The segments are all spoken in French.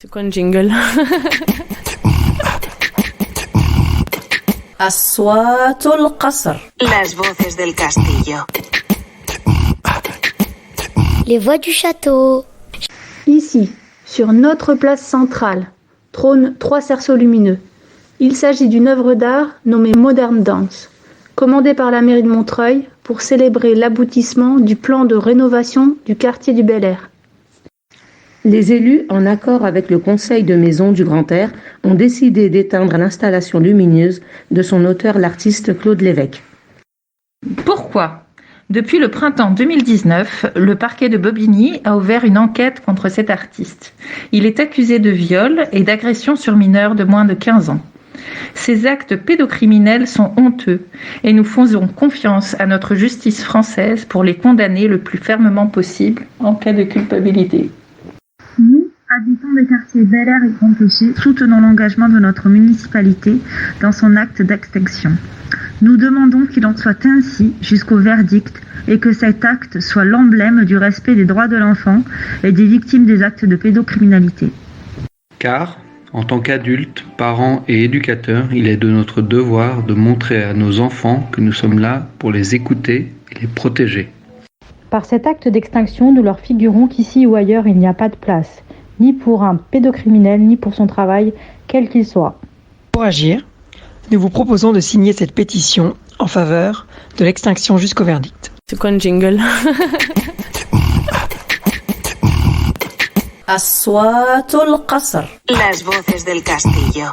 C'est quoi un jingle? أصوات القصر. Las voces del castillo. Les voix du château. Ici, sur notre place centrale, trônent 3 cerceaux lumineux. Il s'agit d'une œuvre d'art nommée Modern Dance, commandée par la mairie de Montreuil pour célébrer l'aboutissement du plan de rénovation du quartier du Bel-Air. Les élus, en accord avec le conseil de maison du Grand Air, ont décidé d'éteindre l'installation lumineuse de son auteur, l'artiste Claude Lévesque. Pourquoi ? Depuis le printemps 2019, le parquet de Bobigny a ouvert une enquête contre cet artiste. Il est accusé de viol et d'agression sur mineurs de moins de 15 ans. Ces actes pédocriminels sont honteux et nous faisons confiance à notre justice française pour les condamner le plus fermement possible en cas de culpabilité. Nous, habitants des quartiers Bel-Air et Grand Péché, soutenons l'engagement de notre municipalité dans son acte d'extinction. Nous demandons qu'il en soit ainsi jusqu'au verdict et que cet acte soit l'emblème du respect des droits de l'enfant et des victimes des actes de pédocriminalité. Car, en tant qu'adultes, parents et éducateurs, il est de notre devoir de montrer à nos enfants que nous sommes là pour les écouter et les protéger. Par cet acte d'extinction, nous leur figurons qu'ici ou ailleurs, il n'y a pas de place, ni pour un pédocriminel, ni pour son travail, quel qu'il soit. Pour agir, nous vous proposons de signer cette pétition en faveur de l'extinction jusqu'au verdict. C'est quoi un jingle? أصوات القصر. Las voces del castillo.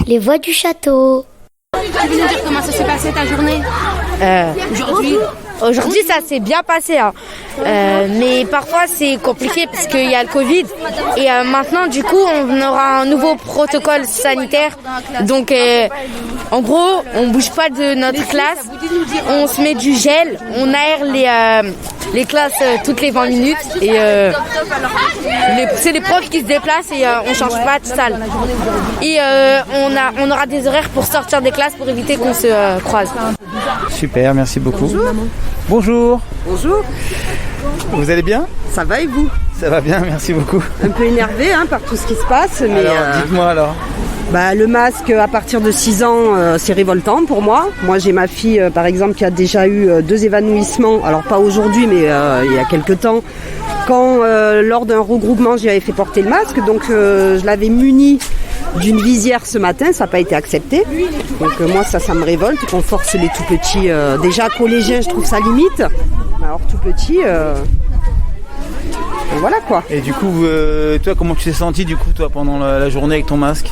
Les voix du château. Tu veux nous dire comment ça s'est passé ta journée Aujourd'hui, ça s'est bien passé, hein. Mais parfois c'est compliqué parce qu'il y a le Covid et maintenant du coup on aura un nouveau protocole sanitaire. Donc en gros, on bouge pas de notre classe, on se met du gel, on aère les classes toutes les 20 minutes et c'est les profs qui se déplacent et on change pas de salle. Et on aura des horaires pour sortir des classes pour éviter qu'on se croise. Super, merci beaucoup. Bonjour maman. Bonjour. Bonjour. Vous allez bien? Ça va et vous? Ça va bien, merci beaucoup. Un peu énervé par tout ce qui se passe. Mais alors, dites-moi alors. Le masque à partir de 6 ans, c'est révoltant pour moi. Moi j'ai ma fille par exemple qui a déjà eu 2 évanouissements. Alors pas aujourd'hui mais il y a quelques temps. Quand lors d'un regroupement j'y avais fait porter le masque. Donc je l'avais muni d'une visière ce matin, ça n'a pas été accepté. Donc moi ça me révolte qu'on force les tout petits. Déjà collégiens je trouve ça limite. Alors tout petit, voilà quoi. Et du coup, toi comment tu t'es sentie du coup toi pendant la journée avec ton masque?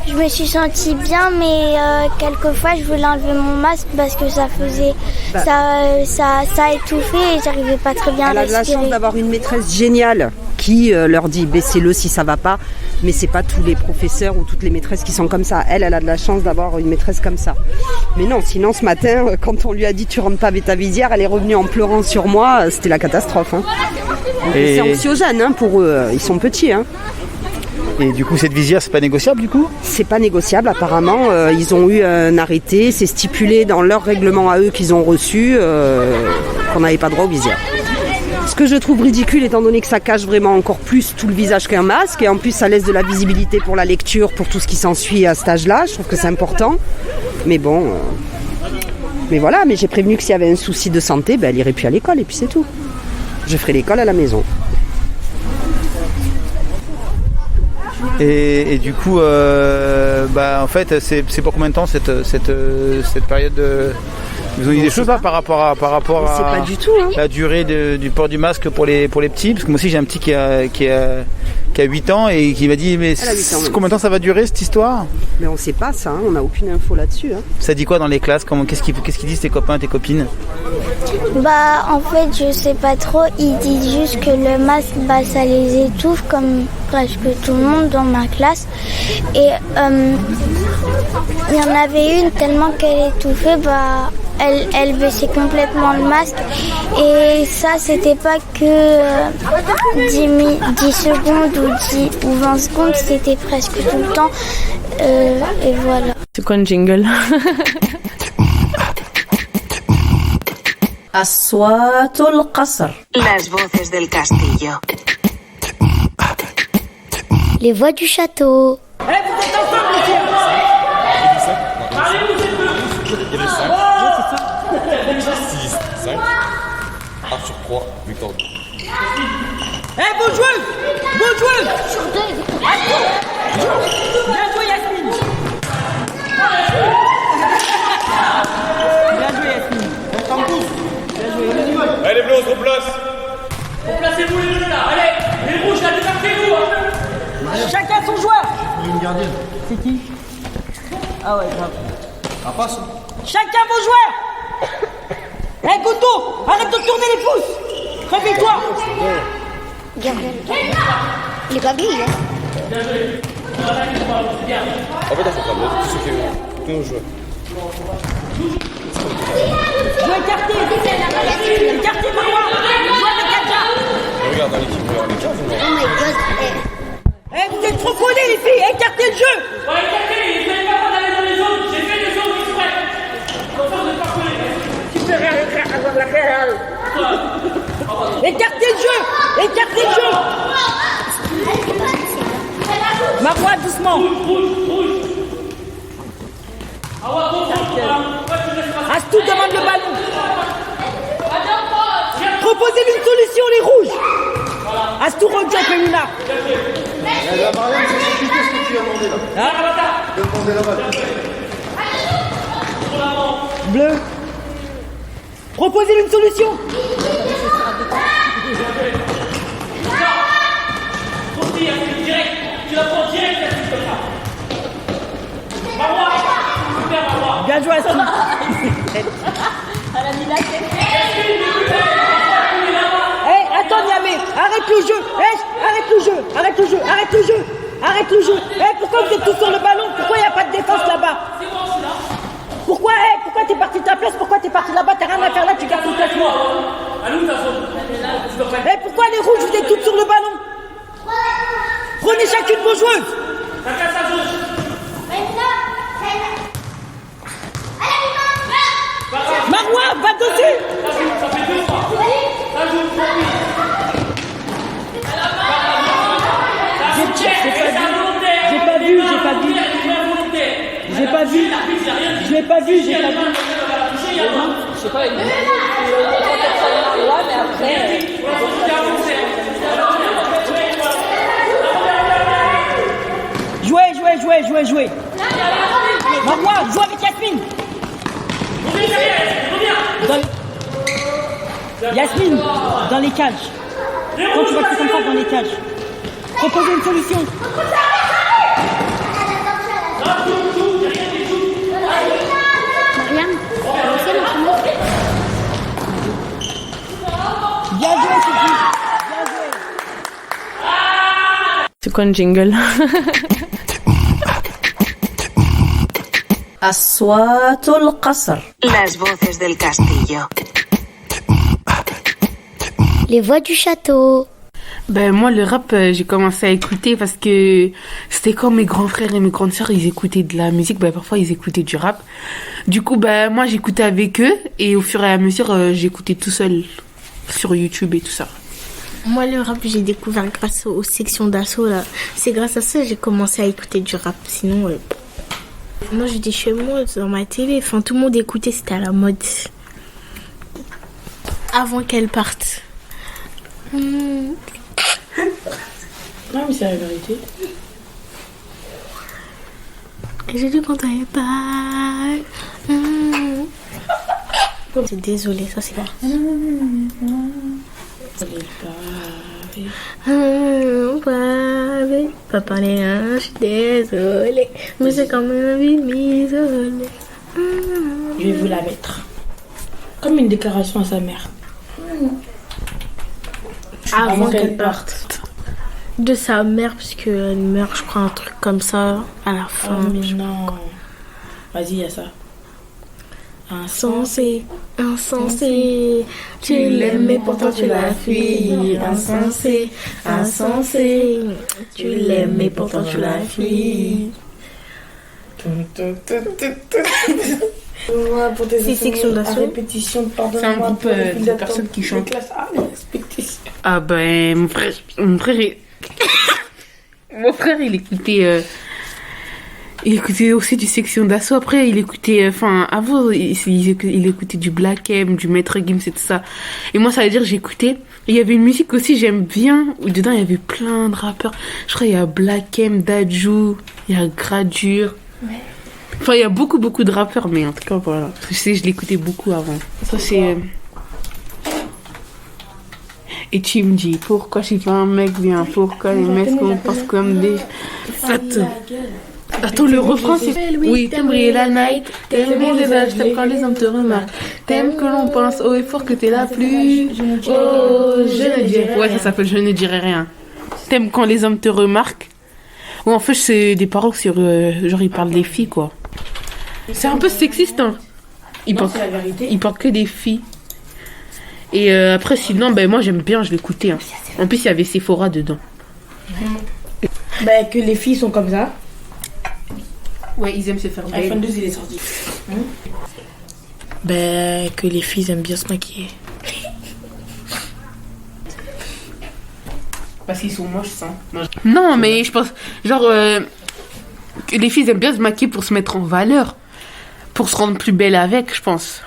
Je me suis sentie bien, mais quelquefois je voulais enlever mon masque parce que ça faisait, ça étouffait et j'arrivais pas très bien à respirer. Elle a de la chance d'avoir une maîtresse géniale qui leur dit baissez-le si ça va pas, mais c'est pas tous les professeurs ou toutes les maîtresses qui sont comme ça. Elle a de la chance d'avoir une maîtresse comme ça. Mais non, sinon ce matin, quand on lui a dit tu rentres pas avec ta visière, elle est revenue en pleurant sur moi, c'était la catastrophe. Et... c'est anxiogène pour eux, ils sont petits. Et du coup, cette visière, c'est pas négociable du coup? C'est pas négociable apparemment. Ils ont eu un arrêté, c'est stipulé dans leur règlement à eux qu'ils ont reçu qu'on n'avait pas droit aux visières. Ce que je trouve ridicule étant donné que ça cache vraiment encore plus tout le visage qu'un masque et en plus ça laisse de la visibilité pour la lecture, pour tout ce qui s'ensuit à cet âge-là. Je trouve que c'est important. Mais bon, mais voilà. Mais j'ai prévenu que s'il y avait un souci de santé, elle irait plus à l'école et puis c'est tout. Je ferai l'école à la maison. Et du coup, en fait, c'est pour combien de temps cette période de... Vous avez des choses là par rapport à c'est pas du tout, la durée du port du masque pour les petits? Parce que moi aussi j'ai un petit qui a 8 ans et qui m'a dit mais combien de temps ça va durer cette histoire? Mais on sait pas ça, on n'a aucune info là-dessus. Ça dit quoi dans les classes? Qu'est-ce qu'ils disent tes copains, tes copines? En fait je sais pas trop, ils disent juste que le masque ça les étouffe comme presque tout le monde dans ma classe. Et il y en avait une tellement qu'elle étouffait, elle baissait complètement le masque et ça c'était pas que 10 secondes ou 20 secondes, c'était presque tout le temps et voilà. C'est quoi un jingle? أصوات القصر. Las voces del castillo. Les voix du château. Eh, vous êtes ensemble, les filles. Parlez-vous, c'est peu. Il y avait 5. C'est ça. 6, 5. Arthur 3, Victor 2. Eh, bonne joueuse. Bonne joueuse. Bien joué, Yasmine. Bien joué, Yasmine. Bien joué. Allez, les bleus, on se replace. Replacez-vous les bleus là. Allez, les rouges là, débarquez-vous. Chacun son joueur. Une gardienne. C'est qui? Ah ouais, grave. Ah, passe. Chacun vos joueurs. Eh, Goto, arrête de tourner les pouces. Réveille-toi. Gabriel. Il est pas venu, hein. En fait, on s'en parle. Tous ceux qui tous nos joueurs. Jouez écarté. Écarté, Marois. Jouez avec Adja. Regarde dans l'équipe, regarde les 15. Oh my god. Eh, vous êtes trop collés, les filles. Écartez le jeu. Ouais, écartez. Vous n'avez pas le droit d'aller dans les zones. J'ai fait les zones exprès. Comme ça, vous n'êtes pas collés. Tu peux rien faire avoir la guerre. Écartez le jeu. Écartez le jeu. Marois, doucement. Astou demande le ballon. Proposez-lui une solution, les rouges. Astou rejoint Peluna. La Marianne, c'est compliqué ce que tu as demandé là. Demandez la balle. Bleu. Proposez-lui une solution. Tu la prends direct, la suite comme ça. Marois. Super, Marois. Bien joué, Astou. Hey, attends, Niamé. Arrête le jeu. Hey, arrête le jeu. Arrête le jeu. Arrête le jeu. Arrête le jeu. Hey, pourquoi vous êtes tous sur le ballon? Pourquoi il n'y a pas de défense là-bas? Pourquoi t'es parti de ta place? Pourquoi t'es parti là-bas? T'as rien à faire là, tu gardes ton classement. Hey, pourquoi les rouges, vous êtes toutes sur le ballon? Prenez chacune vos joueuses. Marois, va dessus. J'ai pas vu. Je l'ai pas vu. Je sais pas, mais après. Jouez. Marois, joue avec Yasmine. Yasmine, dans les cages. Quand tu vas faire comme ça dans les cages, proposez une solution. Bien joué, Sophie. Bien joué. C'est quoi un jingle? أصوات القصر. Las voces del castillo. Les voix du château. Ben moi le rap j'ai commencé à écouter parce que c'était comme mes grands frères et mes grandes sœurs, ils écoutaient de la musique, ben parfois ils écoutaient du rap. Du coup ben moi j'écoutais avec eux et au fur et à mesure j'écoutais tout seul sur YouTube et tout ça. Moi le rap j'ai découvert grâce aux sections d'assaut là. C'est grâce à ça que j'ai commencé à écouter du rap. Sinon moi j'étais chez moi dans ma télé, enfin tout le monde écoutait, c'était à la mode. Avant qu'elle parte. Non mais c'est la vérité. Et j'ai dit quand elle part. Désolée, ça c'est pas. Pas parler, je suis désolée. Mais c'est quand même envie de m'isoler. Je vais vous la mettre. Comme une déclaration à sa mère. Avant qu'elle parte. De sa mère, parce qu'elle meurt, je crois, un truc comme ça à la fin. Oh, mais non. Vas-y, il y a ça. Insensé, tu l'aimes mais pourtant tu la fuis. Insensé, tu l'aimes mais pourtant tu la fuis. C'est section d'assaut. C'est un groupe de personnes qui chantent. Ah ben mon frère Mon frère, il écoutait aussi du Section d'Assaut. Après, il écoutait, avant, il écoutait du Black M, du Maître Gims et tout ça. Et moi, ça veut dire, j'écoutais. Il y avait une musique aussi, j'aime bien, où dedans, il y avait plein de rappeurs. Je crois, il y a Black M, Dadju, il y a Gradure. Ouais. Enfin, il y a beaucoup de rappeurs, mais en tout cas, voilà. Je sais, je l'écoutais beaucoup avant. Ça, c'est... Et tu me dis, pourquoi je suis pas un mec bien? Pourquoi les mecs qu'on pense comme des... Attends, le refrain, c'est... Oui, t'aimes briller la night, t'aimes briller les vaches, t'aimes quand les hommes te remarquent, t'aimes que l'on pense haut et fort que t'es la plus... Oh, je ne dirai... Ouais, ça s'appelle Je ne dirai rien. T'aimes quand les hommes te remarquent. Ouais, en fait, c'est des paroles sur... genre, ils parlent des filles, quoi. C'est un peu sexiste, hein. Ils parlent que des filles. Et après, sinon, ben, moi, j'aime bien, je l'écoutais. Hein. En plus, il y avait Sephora dedans. Ben, que les filles sont comme ça. Ouais, ils aiment se faire belle. iPhone 2, il est sorti. Ben, que les filles aiment bien se maquiller. Parce qu'ils sont moches, ça. Non, mais je pense, genre, que les filles aiment bien se maquiller pour se mettre en valeur. Pour se rendre plus belle avec, je pense.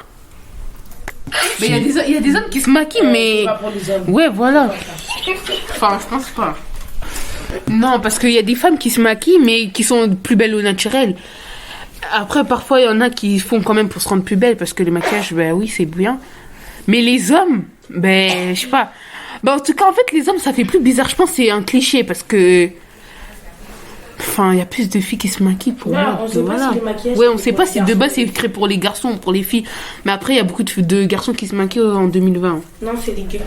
Mais il y a des hommes qui se maquillent, mais... C'est pas pour les hommes. Ouais, voilà. Enfin, je pense pas. Non, parce qu'il y a des femmes qui se maquillent, mais qui sont plus belles au naturel. Après, parfois, il y en a qui font quand même pour se rendre plus belle, parce que le maquillage, ben oui, c'est bien. Mais les hommes, ben, je sais pas. Ben, en tout cas, en fait, les hommes, ça fait plus bizarre. Je pense que c'est un cliché, parce que... Enfin, il y a plus de filles qui se maquillent pour moi. On sait pas si le maquillage... Ouais, on sait pas si de base, c'est créé pour les garçons ou pour les filles. Mais après, il y a beaucoup de garçons qui se maquillent en 2020. Non, c'est les gars.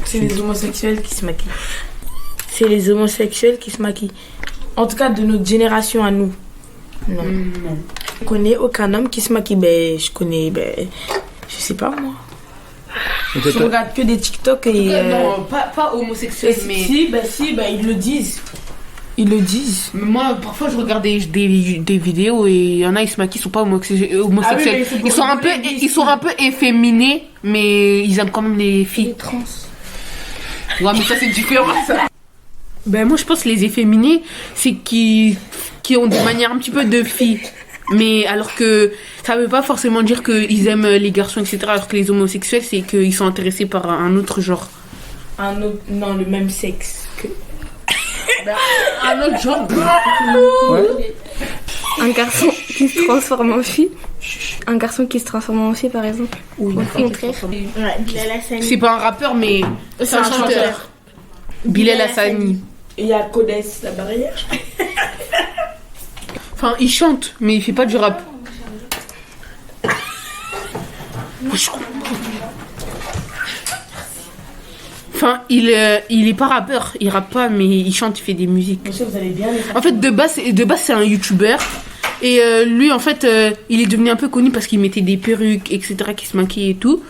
C'est les homosexuels qui se maquillent. C'est les homosexuels qui se maquillent. En tout cas, de notre génération à nous. Non. Je connais aucun homme qui se maquille. Ben, je sais pas moi. Je regarde que des TikTok et... Non, pas homosexuels, mais... Si, ils le disent. Ils le disent. Mais moi, parfois, je regarde des vidéos et il y en a, ils se maquillent, ils sont pas homosexuels. Ah oui, ils sont un peu efféminés, mais ils aiment quand même les filles. Les trans. Ouais, mais ça, c'est différent, ça. Ben, moi, je pense que les efféminés, c'est qui ont des manières un petit peu de filles. Mais alors que ça veut pas forcément dire qu'ils aiment les garçons, etc. Alors que les homosexuels, c'est qu'ils sont intéressés par un autre genre. Un autre... Non, le même sexe que... un autre genre. Ouais. Un garçon qui se transforme en fille. Un garçon qui se transforme en fille, par exemple. Ou au contraire. C'est pas un rappeur, mais c'est un chanteur. Bilal Hassani. Et il y a Codès, la barrière. Enfin, il chante, mais il fait pas du rap. Enfin, il est pas rappeur, il rappe pas, mais il chante, il fait des musiques. Monsieur, vous allez bien en fait, de base, c'est un youtubeur. Et lui, en fait, il est devenu un peu connu parce qu'il mettait des perruques, etc., qui se maquillait et tout.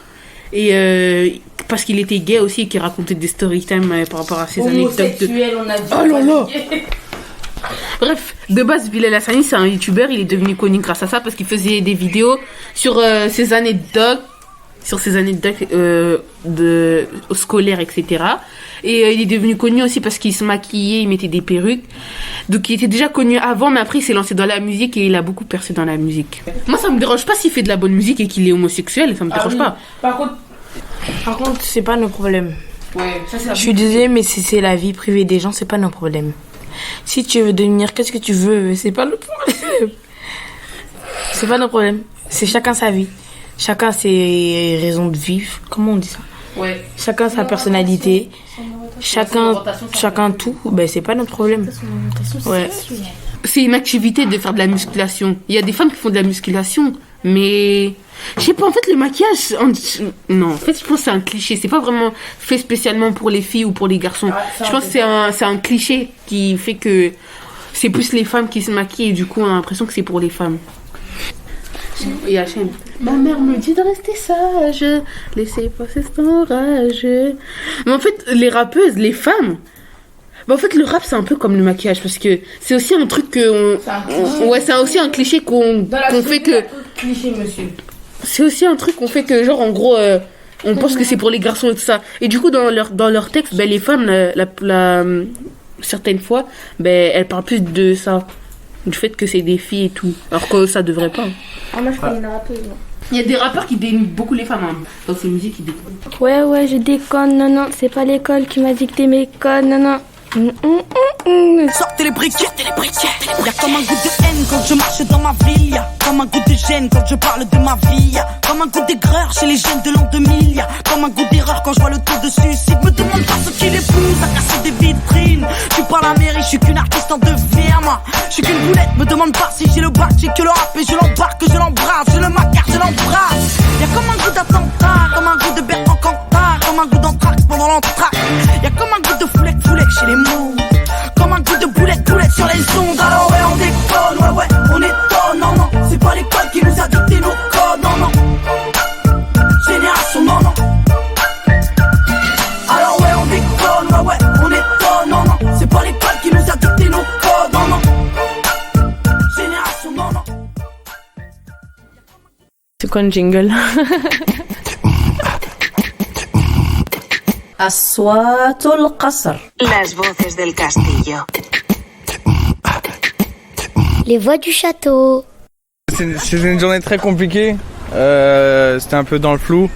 Et parce qu'il était gay aussi et qu'il racontait des story time par rapport à ses anecdotes. On a dit. Oh là là. Bref, de base, Bilal Hassani, c'est un youtubeur. Il est devenu connu grâce à ça parce qu'il faisait des vidéos sur ses anecdotes, scolaires, etc. Et il est devenu connu aussi parce qu'il se maquillait, il mettait des perruques. Donc il était déjà connu avant, mais après il s'est lancé dans la musique et il a beaucoup percé dans la musique. Moi, ça me dérange pas s'il fait de la bonne musique et qu'il est homosexuel, ça me dérange pas. Par contre, c'est pas nos problèmes. Ouais, ça c'est. Je suis désolée, mais c'est la vie privée des gens, c'est pas nos problèmes. Si tu veux devenir, qu'est-ce que tu veux, c'est pas le problème. C'est pas nos problèmes. C'est chacun sa vie. Chacun ses raisons de vivre. Comment on dit ça? Ouais. Chacun sa personnalité. Chacun tout. Ben, c'est pas notre problème. Ouais. C'est une activité de faire de la musculation. Il y a des femmes qui font de la musculation, mais je sais pas, en fait le maquillage, non, en fait je pense que c'est un cliché, c'est pas vraiment fait spécialement pour les filles ou pour les garçons. Je pense que c'est un cliché qui fait que c'est plus les femmes qui se maquillent et du coup on a l'impression que c'est pour les femmes. Il y a Hachem. Ma mère me dit de rester sage, laissez passer cet orage. Mais en fait les rappeuses, les femmes, bah en fait le rap c'est un peu comme le maquillage parce que c'est aussi un truc que ouais, c'est aussi un cliché qu'on fait que cliché, monsieur. c'est aussi un truc qu'on fait que genre en gros On pense que c'est pour les garçons et tout ça. Et du coup, dans leur texte, ben, les femmes, certaines fois, ben, elles parlent plus de ça. Du fait que c'est des filles et tout. Alors que ça devrait pas. Ah, moi, je connais une rappeuse. Il y a des rappeurs qui dénigrent beaucoup les femmes. Hein. Dans ces musiques, ils déconnent. Ouais, je déconne, non, c'est pas l'école qui m'a dicté mes codes, non. Sortez les briquettes, y'a comme un goût de haine quand je marche dans ma ville, y'a comme un goût de gêne quand je parle de ma vie, y'a comme un goût d'aigreur chez les jeunes de l'an 2000, y'a comme un goût d'erreur quand je vois le taux de suicide. Me demande pas ce qui les pousse à casser des vitrines. Je suis pas la mairie, je suis qu'une artiste en devenir, moi. Je suis qu'une boulette, me demande pas si j'ai le bac, j'ai que le rap et je l'embarque, je l'embrasse, je le macar, je l'embrasse. Y'a comme un goût d'attentat, comme un goût de Bertrand Cantat, comme un goût d'entraque pendant l'entraque. Y'a comme un goût de foulec chez les mots, comme un goût de boulette sur les ondes. Alors ouais, on déconne, ouais, on étonne, non, c'est pas l'école qui nous a dicté nos codes, non. Génération, non. Alors ouais, on déconne, ouais, on étonne, non, c'est pas l'école qui nous a dicté nos codes, non. Génération, non. C'est quoi un jingle? أصوات القصر. Las voces del castillo. Les voix du château. C'était une journée très compliquée. C'était un peu dans le flou.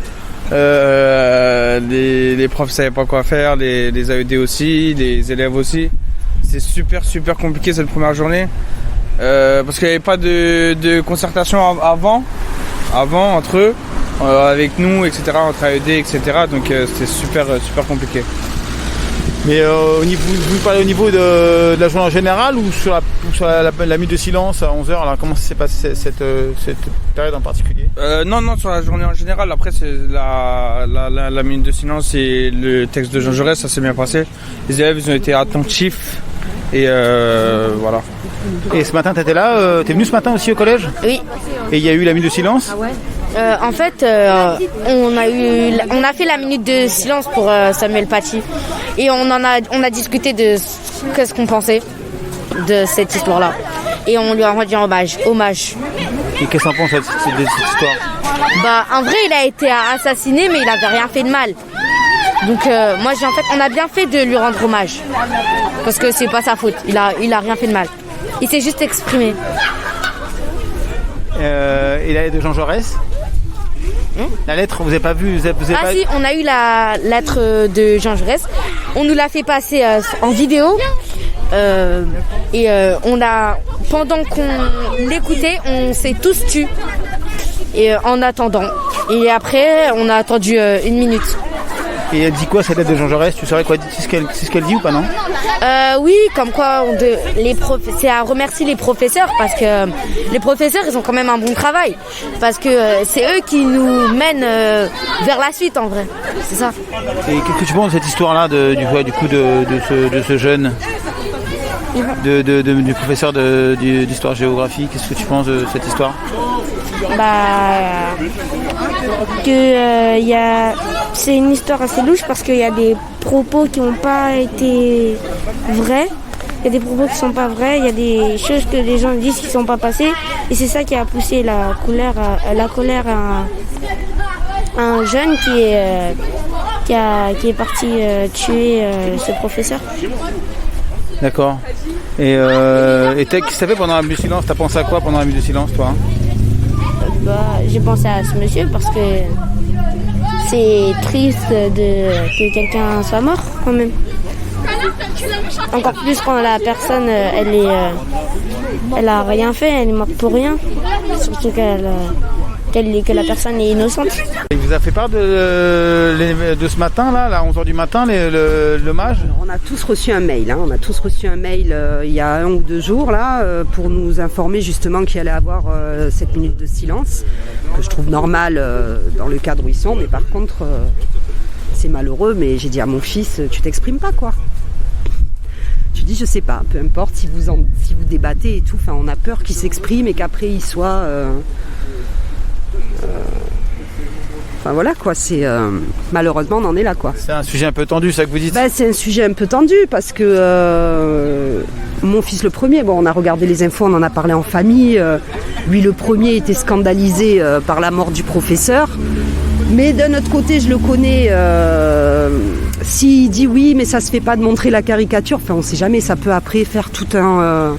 Les profs savaient pas quoi faire, les AED aussi, les élèves aussi. C'est super compliqué cette première journée. Parce qu'il n'y avait pas de concertation avant entre eux. Avec nous, etc., entre AED, etc. Donc c'était super compliqué. Mais vous parlez au niveau de la journée en général ou sur la minute de silence à 11h? Alors comment s'est passée cette période en particulier? Non, sur la journée en général. Après c'est la minute de silence et le texte de Jean Jaurès, ça s'est bien passé. Les élèves ils ont été attentifs et voilà. Et ce matin t'étais là, t'es venu ce matin aussi au collège? Oui. Et il y a eu la minute de silence? Ah ouais. En fait, on a fait la minute de silence pour Samuel Paty et on a discuté de qu'est-ce qu'on pensait de cette histoire-là et on lui a rendu hommage. Et qu'est-ce qu'on pense de cette histoire? Bah, en vrai, il a été assassiné, mais il avait rien fait de mal. Donc on a bien fait de lui rendre hommage parce que c'est pas sa faute. Il a rien fait de mal. Il s'est juste exprimé. Et la lettre de Jean Jaurès? La lettre, vous avez pas vu? Si, on a eu la lettre de Jean Jaurès. On nous l'a fait passer en vidéo. Pendant qu'on l'écoutait, on s'est tous tus. Et en attendant. Et après, on a attendu 1 minute. Et elle dit quoi cette lettre de Jean Jaurès? Tu saurais quoi? C'est ce qu'elle dit ou pas, non? Oui, comme quoi c'est à remercier les professeurs parce que les professeurs ils ont quand même un bon travail parce que c'est eux qui nous mènent vers la suite en vrai. C'est ça. Et qu'est-ce que tu penses de cette histoire-là de ce jeune du professeur d'histoire-géographie? Qu'est-ce que tu penses de cette histoire? C'est une histoire assez louche parce qu'il y a des propos qui n'ont pas été vrais. Il y a des propos qui ne sont pas vrais, il y a des choses que les gens disent qui ne sont pas passées. Et c'est ça qui a poussé la colère à un jeune qui est parti tuer ce professeur. D'accord. Et qu'est-ce que ça fait pendant la minute de silence? T'as pensé à quoi pendant la minute de silence, toi? J'ai pensé à ce monsieur parce que c'est triste que quelqu'un soit mort quand même. Encore plus quand la personne elle a rien fait, elle est morte pour rien. Surtout que la personne est innocente. Il vous a fait part de ce matin là, à 11h du matin, l'hommage? On a tous reçu un mail, on a tous reçu un mail il y a 1 ou 2 jours là, pour nous informer justement qu'il allait avoir cette minute de silence, que je trouve normal dans le cadre où ils sont, mais par contre c'est malheureux, mais j'ai dit à mon fils, tu t'exprimes pas quoi. Tu dis je sais pas, peu importe si vous débattez et tout, on a peur qu'il s'exprime et qu'après il soit... voilà quoi, c'est malheureusement on en est là quoi. C'est un sujet un peu tendu, ça que vous dites? C'est un sujet un peu tendu parce que mon fils le premier, on a regardé les infos, on en a parlé en famille, lui le premier était scandalisé par la mort du professeur Mais d'un autre côté, je le connais. S'il dit oui, mais ça se fait pas de montrer la caricature, enfin on sait jamais, ça peut après faire tout un...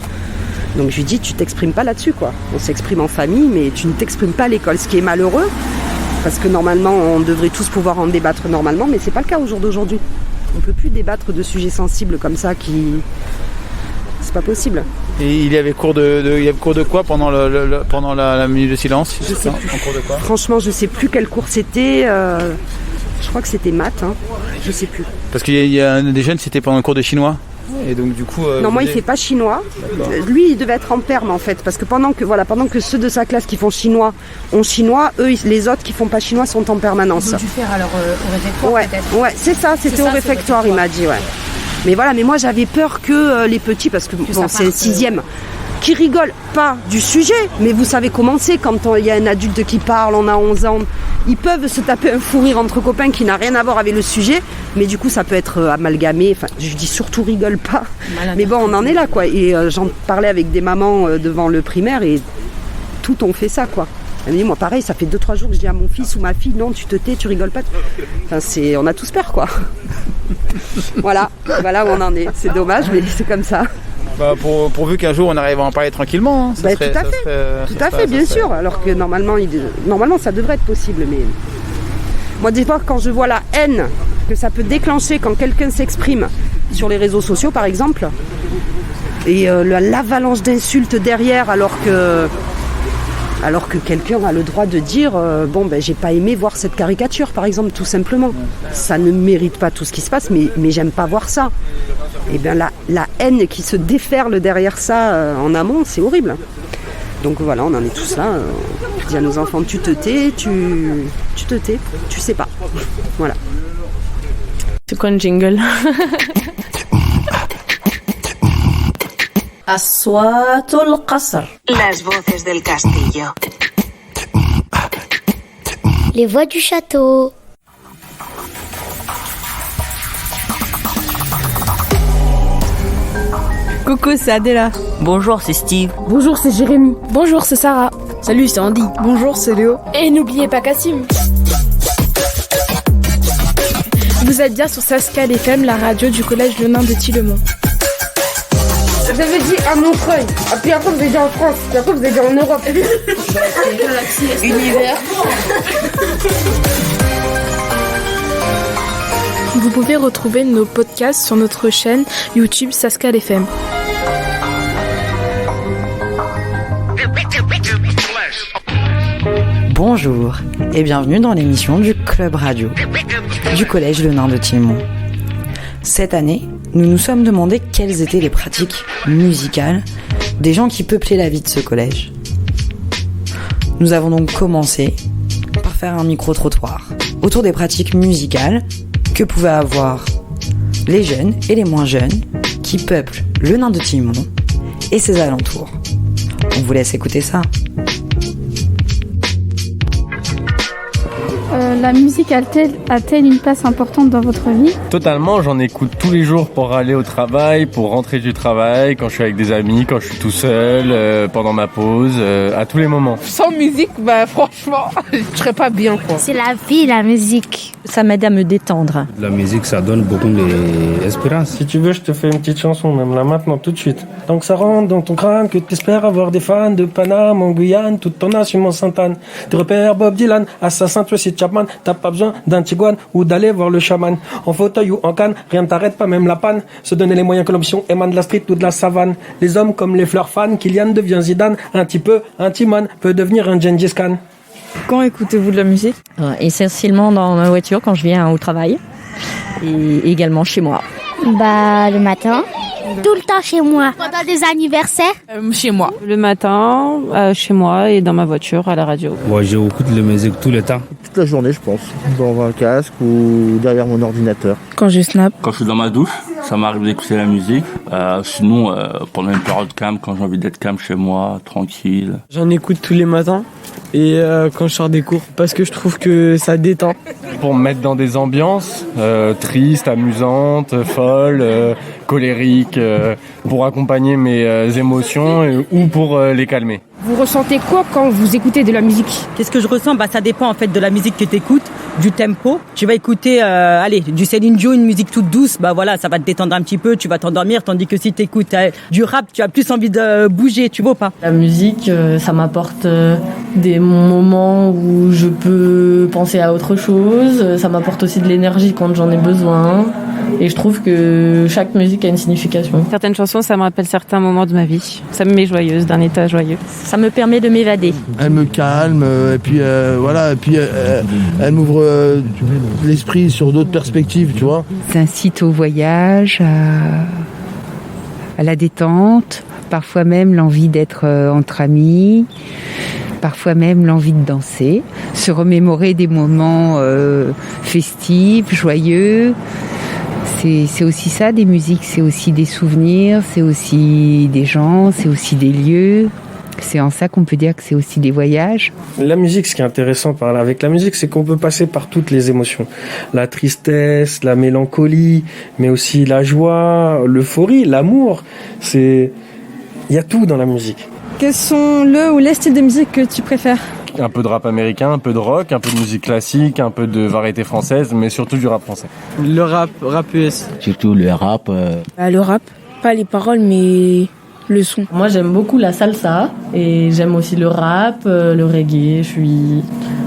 Donc je lui dis, tu t'exprimes pas là-dessus, quoi. On s'exprime en famille, mais tu ne t'exprimes pas à l'école, ce qui est malheureux, parce que normalement, on devrait tous pouvoir en débattre normalement, mais c'est pas le cas au jour d'aujourd'hui. On peut plus débattre de sujets sensibles comme ça c'est pas possible. Et il y avait cours de quoi pendant la minute de silence? Je sais plus. En cours de quoi? Franchement, je sais plus quel cours c'était. Je crois que c'était maths, hein. Je sais plus. Parce qu'il y a un des jeunes, c'était pendant le cours de chinois. Et donc du coup. Non, moi il fait pas chinois. Lui il devait être en perme en fait, parce que pendant que ceux de sa classe qui font chinois ont chinois, eux les autres qui font pas chinois sont en permanence. Ils ont dû faire alors au réfectoire peut-être. Ouais, c'est ça, c'était au réfectoire, il m'a dit, ouais. Mais voilà, mais moi j'avais peur que les petits, parce que bon, c'est le 6e, qui rigolent pas du sujet, mais vous savez comment c'est quand il y a un adulte qui parle, on a 11 ans, ils peuvent se taper un fou rire entre copains qui n'a rien à voir avec le sujet, mais du coup ça peut être amalgamé, enfin je dis surtout rigole pas, mais bon on en est là quoi, et j'en parlais avec des mamans devant le primaire et toutes ont fait ça quoi. Elle me dit moi pareil, ça fait 2-3 jours que je dis à mon fils ou ma fille, non tu te tais, tu rigoles pas, enfin on a tous peur quoi. Voilà où on en est, c'est dommage mais c'est comme ça. Bah pourvu qu'un jour on arrive à en parler tranquillement. Hein. Tout à fait, bien sûr. Alors que normalement ça devrait être possible. Mais moi des fois quand je vois la haine que ça peut déclencher quand quelqu'un s'exprime sur les réseaux sociaux par exemple, et l'avalanche d'insultes derrière alors que quelqu'un a le droit de dire j'ai pas aimé voir cette caricature par exemple, tout simplement. Ça ne mérite pas tout ce qui se passe, mais j'aime pas voir ça. Et bien la haine qui se déferle derrière ça en amont, c'est horrible. Donc voilà, on en est tous là. Je dis à nos enfants, tu te tais, tu te tais, tu sais pas. Voilà. C'est quoi un jingle? Aswatul Qasr. Las voces del castillo. Les voix du château. Coucou, c'est Adela. Bonjour, c'est Steve. Bonjour, c'est Jérémy. Bonjour, c'est Sarah. Salut, c'est Andy. Bonjour, c'est Léo. Et n'oubliez pas Cassim. Vous êtes bien sur Sascal FM, la radio du collège Le Nain de Tillemont. J'avais dit à Montreuil, puis après vous avez dit en France, puis après vous avez dit en Europe. Univers. Vous pouvez retrouver nos podcasts sur notre chaîne YouTube Sascal FM. Bonjour et bienvenue dans l'émission du Club Radio du Collège Le Nain de Tillemont. Cette année, nous nous sommes demandé quelles étaient les pratiques musicales des gens qui peuplaient la vie de ce collège. Nous avons donc commencé par faire un micro-trottoir autour des pratiques musicales que pouvaient avoir les jeunes et les moins jeunes qui peuplent le Nain de Tillemont et ses alentours. On vous laisse écouter ça. La musique a-t-elle une place importante dans votre vie? Totalement, j'en écoute tous les jours pour aller au travail, pour rentrer du travail, quand je suis avec des amis, quand je suis tout seul, pendant ma pause, à tous les moments. Sans musique, franchement, je serais pas bien quoi. C'est la vie, la musique. Ça m'aide à me détendre. La musique, ça donne beaucoup d'espérance. Si tu veux, je te fais une petite chanson, même là maintenant, tout de suite. Donc ça rentre dans ton crâne que t'espères avoir des fans de Paname en Guyane, tout en assumant Sainte-Anne. Tes repères Bob Dylan, Assassin, Tracy Chapman, t'as pas besoin d'un Tiguan ou d'aller voir le chaman. En fauteuil ou en canne, rien ne t'arrête, pas même la panne. Se donner les moyens que l'ambition émane de la street ou de la savane. Les hommes comme les fleurs fans, Kylian devient Zidane. Un petit peu, un Timon peut devenir un Gengis Khan. Quand écoutez-vous de la musique? Essentiellement dans ma voiture quand je viens au travail et également chez moi. Le matin. Tout le temps chez moi. Pendant des anniversaires? Chez moi. Le matin, chez moi et dans ma voiture à la radio. Moi, j'écoute la musique tout le temps. Toute la journée, je pense. Dans un casque ou derrière mon ordinateur. Quand je snap. Quand je suis dans ma douche, ça m'arrive d'écouter la musique. Sinon, pendant une période calme, quand j'ai envie d'être calme chez moi, tranquille. J'en écoute tous les matins et quand je sors des cours, parce que je trouve que ça détend. pour me mettre dans des ambiances tristes, amusantes, folles, colériques, pour accompagner mes émotions ou pour les calmer. Vous ressentez quoi quand vous écoutez de la musique? Qu'est-ce que je ressens? Ça dépend en fait de la musique que tu écoutes, du tempo. Tu vas écouter du Céline Dion, une musique toute douce, voilà, ça va te détendre un petit peu, tu vas t'endormir, tandis que si tu écoutes du rap, tu as plus envie de bouger, tu vois pas? La musique, ça m'apporte des moments où je peux penser à autre chose, ça m'apporte aussi de l'énergie quand j'en ai besoin. Et je trouve que chaque musique a une signification. Certaines chansons, ça me rappelle certains moments de ma vie. Ça me met joyeuse, d'un état joyeux. Ça me permet de m'évader. Elle me calme, et puis elle m'ouvre l'esprit sur d'autres perspectives, tu vois. Ça incite au voyage, à la détente, parfois même l'envie d'être entre amis, parfois même l'envie de danser, se remémorer des moments festifs, joyeux. C'est aussi ça, des musiques, c'est aussi des souvenirs, c'est aussi des gens, c'est aussi des lieux. C'est en ça qu'on peut dire que c'est aussi des voyages. La musique, ce qui est intéressant avec la musique, c'est qu'on peut passer par toutes les émotions. La tristesse, la mélancolie, mais aussi la joie, l'euphorie, l'amour. Il y a tout dans la musique. Quels sont le ou les styles de musique que tu préfères? Un peu de rap américain, un peu de rock, un peu de musique classique, un peu de variété française, mais surtout du rap français. Le rap US. Surtout le rap. Le rap, pas les paroles, mais le son. Moi, j'aime beaucoup la salsa et j'aime aussi le rap, le reggae. Je suis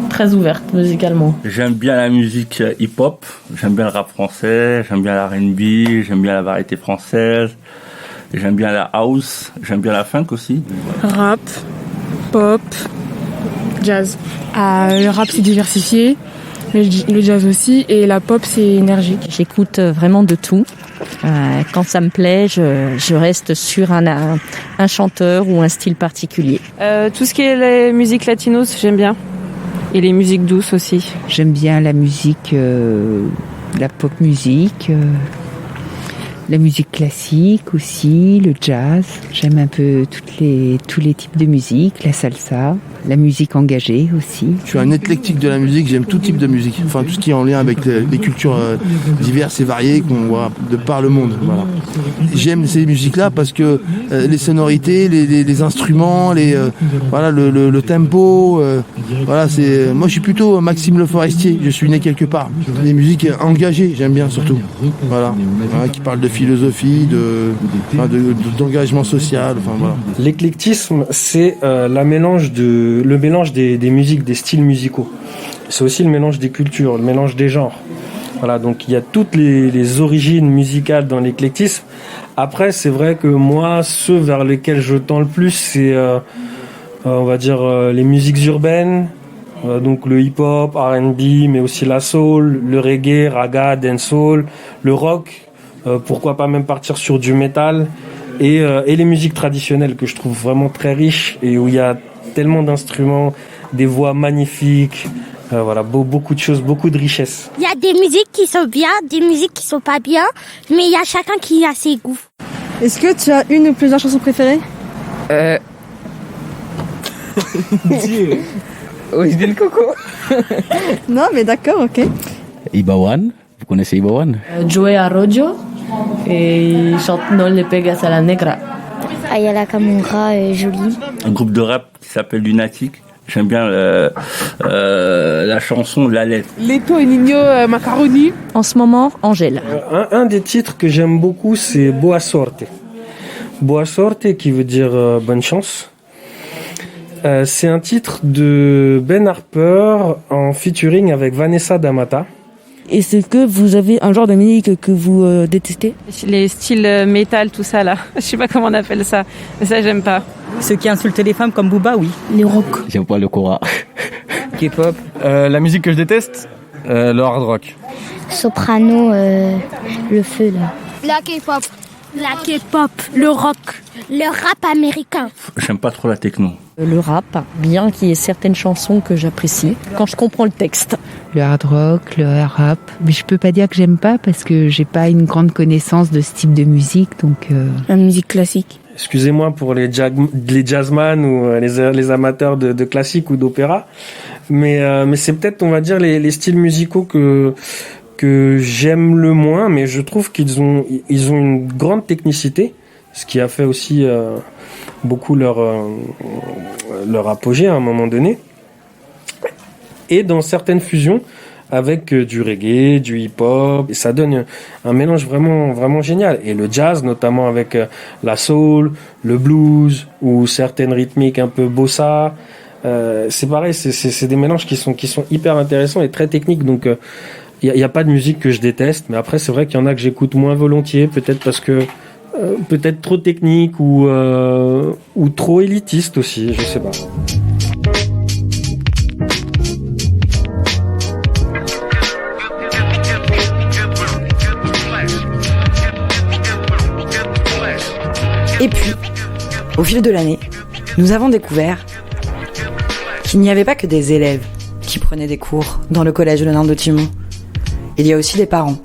très ouverte musicalement. J'aime bien la musique hip-hop, j'aime bien le rap français, j'aime bien la R&B, j'aime bien la variété française, j'aime bien la house, j'aime bien la funk aussi. Rap, pop, jazz. Le rap, c'est diversifié, le jazz aussi, et la pop, c'est énergique. J'écoute vraiment de tout. Quand ça me plaît, je reste sur un chanteur ou un style particulier. Tout ce qui est les musiques latinos, j'aime bien. Et les musiques douces aussi. J'aime bien la musique, la pop musique, la musique classique aussi, le jazz. J'aime un peu tous les types de musique, la salsa, la musique engagée aussi. Je suis un éclectique de la musique, j'aime tout type de musique. Enfin, tout ce qui est en lien avec les cultures diverses et variées qu'on voit de par le monde. Voilà. J'aime ces musiques-là parce que les sonorités, les instruments, le tempo, moi je suis plutôt Maxime Le Forestier, je suis né quelque part. Les musiques engagées, j'aime bien surtout. Voilà, qui parlent de philosophie, d'engagement social. Enfin, voilà. L'éclectisme, c'est le mélange des musiques, des styles musicaux. C'est aussi le mélange des cultures, le mélange des genres. Voilà, donc il y a toutes les origines musicales dans l'éclectisme. Après, c'est vrai que moi, ceux vers lesquels je tends le plus, c'est, on va dire, les musiques urbaines, donc le hip-hop, R&B, mais aussi la soul, le reggae, raga, dancehall, le rock. Pourquoi pas même partir sur du métal et les musiques traditionnelles que je trouve vraiment très riches et où il y a tellement d'instruments, des voix magnifiques, beaucoup de choses, beaucoup de richesses. Il y a des musiques qui sont bien, des musiques qui sont pas bien, mais il y a chacun qui a ses goûts. Est-ce que tu as une ou plusieurs chansons préférées? Oui, le coco. Non, mais d'accord, ok. Ibawan, vous connaissez Ibawan? Joey Arroyo et il chante No le pegas a la negra. Ayala Kamura, jolie. Un groupe de rap qui s'appelle Lunatic. J'aime bien la chanson La Lettre. Leto et Nino Macaroni. En ce moment, Angèle. Un des titres que j'aime beaucoup, c'est Boa Sorte. Boa Sorte qui veut dire bonne chance. C'est un titre de Ben Harper en featuring avec Vanessa D'Amata. Est-ce que vous avez un genre de musique que vous détestez? Les styles métal, tout ça là. Je sais pas comment on appelle ça. Mais ça, j'aime pas. Ceux qui insultent les femmes comme Booba, oui. Les rock. J'aime pas le Cora. K-pop. La musique que je déteste, le hard rock. Soprano, le feu là. La K-pop. La K-pop, le rock. Le rap américain. J'aime pas trop la techno. Le rap, bien qu'il y ait certaines chansons que j'apprécie quand je comprends le texte. Le hard rock, le rap, mais je peux pas dire que j'aime pas parce que j'ai pas une grande connaissance de ce type de musique, donc. La musique classique. Excusez-moi pour les jazzman ou les amateurs de classique ou d'opéra, mais c'est peut-être, on va dire, les styles musicaux que j'aime le moins, mais je trouve qu'ils ont une grande technicité, ce qui a fait aussi beaucoup leur apogée à un moment donné. Et dans certaines fusions avec du reggae, du hip-hop, et ça donne un mélange vraiment, vraiment génial. Et le jazz, notamment avec la soul, le blues ou certaines rythmiques un peu bossa, c'est pareil, c'est des mélanges qui sont hyper intéressants et très techniques. Donc il y a pas de musique que je déteste, mais après c'est vrai qu'il y en a que j'écoute moins volontiers, peut-être parce que peut-être trop technique ou trop élitiste aussi, je sais pas. Et puis, au fil de l'année, nous avons découvert qu'il n'y avait pas que des élèves qui prenaient des cours dans le collège Le Nain de Timon. Il y a aussi des parents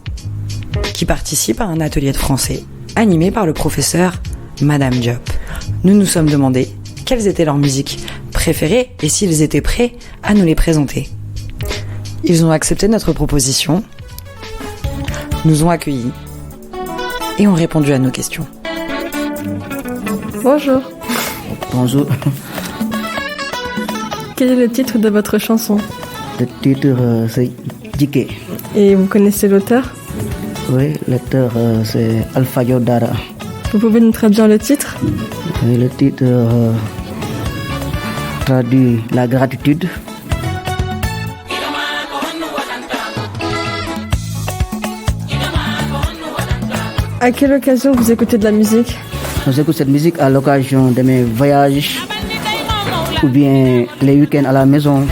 qui participent à un atelier de français animé par le professeur Madame Diop. Nous nous sommes demandé quelles étaient leurs musiques préférées et s'ils étaient prêts à nous les présenter. Ils ont accepté notre proposition, nous ont accueillis et ont répondu à nos questions. Bonjour. Bonjour. Quel est le titre de votre chanson? Le titre, c'est Dike. Et vous connaissez l'auteur? Oui, l'auteur, c'est Alpha Yodara. Vous pouvez nous traduire le titre? Et le titre traduit la gratitude. À quelle occasion vous écoutez de la musique? J'écoute cette musique à l'occasion de mes voyages ou bien les week-ends à la maison.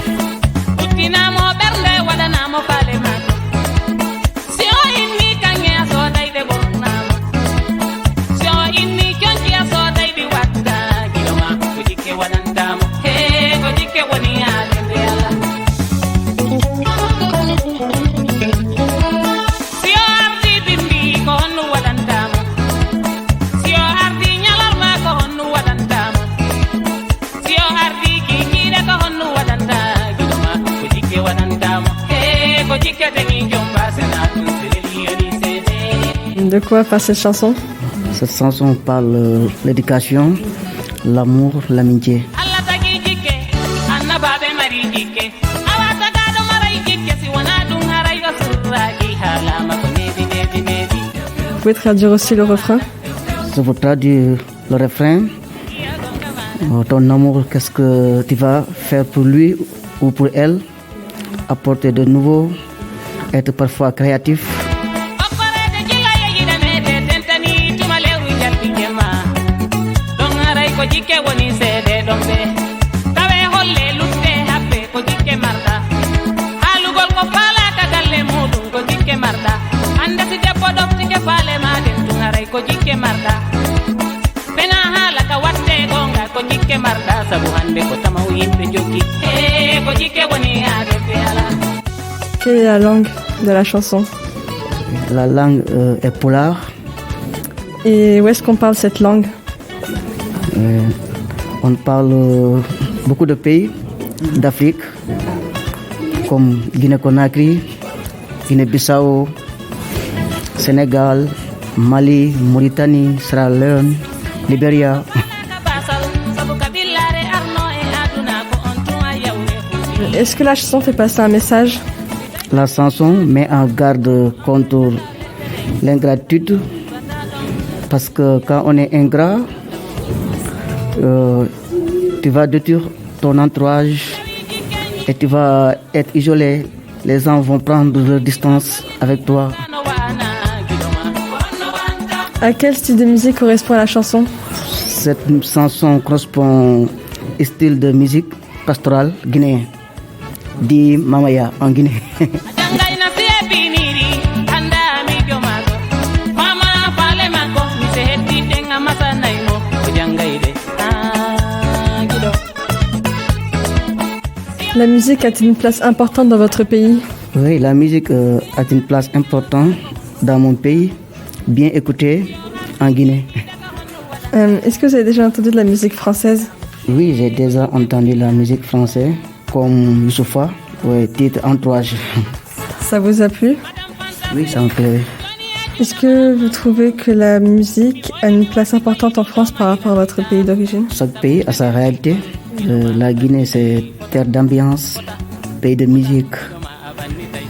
De quoi parle cette chanson? Cette chanson parle de l'éducation, l'amour, l'amitié. Vous pouvez traduire aussi le refrain? Je vous traduire le refrain. Ton amour, qu'est-ce que tu vas faire pour lui ou pour elle? Apporter de nouveau, être parfois créatif. Quelle est la langue de la chanson? La langue est polaar. Et où est-ce qu'on parle cette langue? On parle beaucoup de pays d'Afrique, comme Guinée-Conakry, Guinée-Bissau, Sénégal, Mali, Mauritanie, Sierra Leone, Libéria. Est-ce que la chanson fait passer un message? La chanson met en garde contre l'ingratitude, parce que quand on est ingrat, tu vas détruire ton entourage et tu vas être isolé. Les gens vont prendre leur distance avec toi. À quel style de musique correspond la chanson? Cette chanson correspond au style de musique pastorale guinéen, dit Mamaya en Guinée. La musique a-t-elle une place importante dans votre pays? Oui, la musique a une place importante dans mon pays, bien écoutée en Guinée. Est-ce que vous avez déjà entendu de la musique française? Oui, j'ai déjà entendu la musique française, comme Youssoufa, titre Entourage. Ça vous a plu? Oui, ça me plaît. Est-ce que vous trouvez que la musique a une place importante en France par rapport à votre pays d'origine? Chaque pays a sa réalité. La Guinée, c'est terre d'ambiance, pays de musique.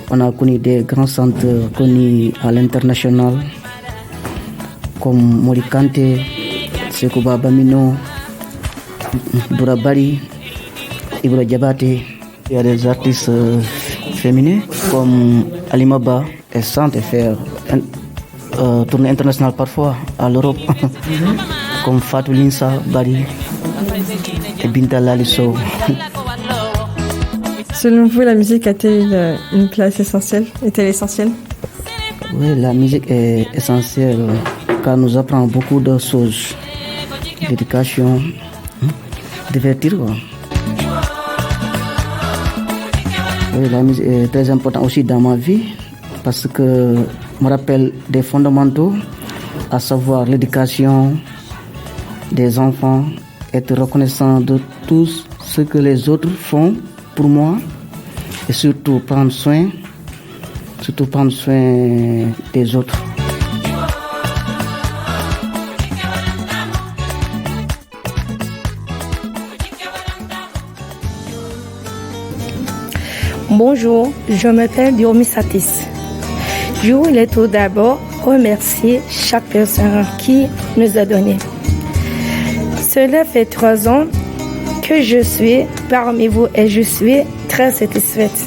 On a connu des grands chanteurs connus à l'international, comme Mori Kanté, Sékou Babamino, Doura Bari, Ibra Diabaté. Il y a des artistes féminins comme Alima Ba. Elle chante et fait tournée internationale parfois à l'Europe, comme Fatou Linsa Bari et Binta Laliso. Selon vous, la musique a-t-elle une place essentielle? Est-elle essentielle? Oui, la musique est essentielle car elle nous apprend beaucoup de choses. L'éducation, divertir. Oui, la musique est très importante aussi dans ma vie parce que me rappelle des fondamentaux, à savoir l'éducation des enfants, être reconnaissant de tout ce que les autres font pour moi et surtout prendre soin des autres. Bonjour, je m'appelle Diomi Satis. Je voulais tout d'abord remercier chaque personne qui nous a donné. Cela fait 3 ans que je suis parmi vous et je suis très satisfaite.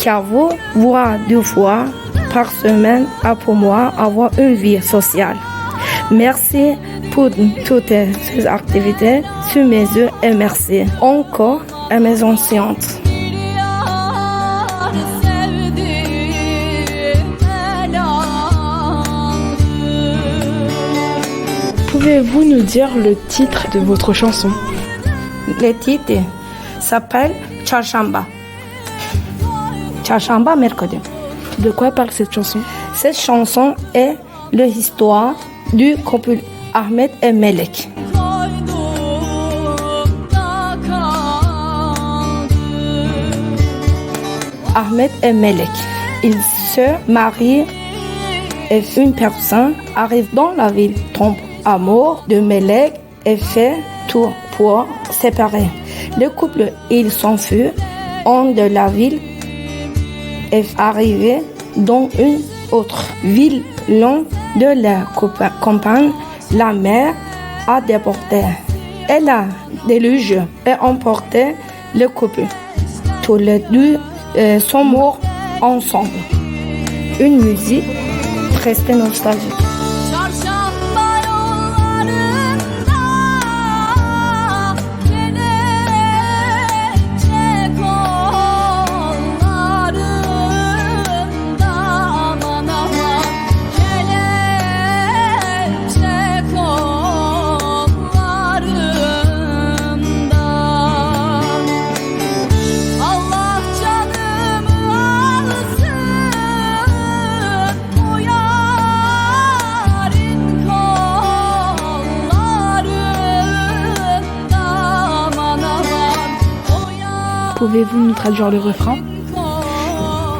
Car vous voir 2 fois par semaine a pour moi avoir une vie sociale. Merci pour toutes ces activités sur mes yeux et merci encore à mes enseignantes. Pouvez-vous nous dire le titre de votre chanson? Le titre s'appelle Çarşamba. Çarşamba mercredi. De quoi parle cette chanson? Cette chanson est l'histoire du couple Ahmet et Melek. Ahmet et Melek, ils se marient et une personne arrive dans la ville, tombe amour de Melek et fait tout pour séparer. Le couple, il s'enfuit hors de la ville et arrivé dans une autre ville loin de la campagne. La mer a débordé. Elle a délugé et emporté le couple. Tous les deux sont morts ensemble. Une musique presque nostalgique. Pouvez-vous nous traduire le refrain?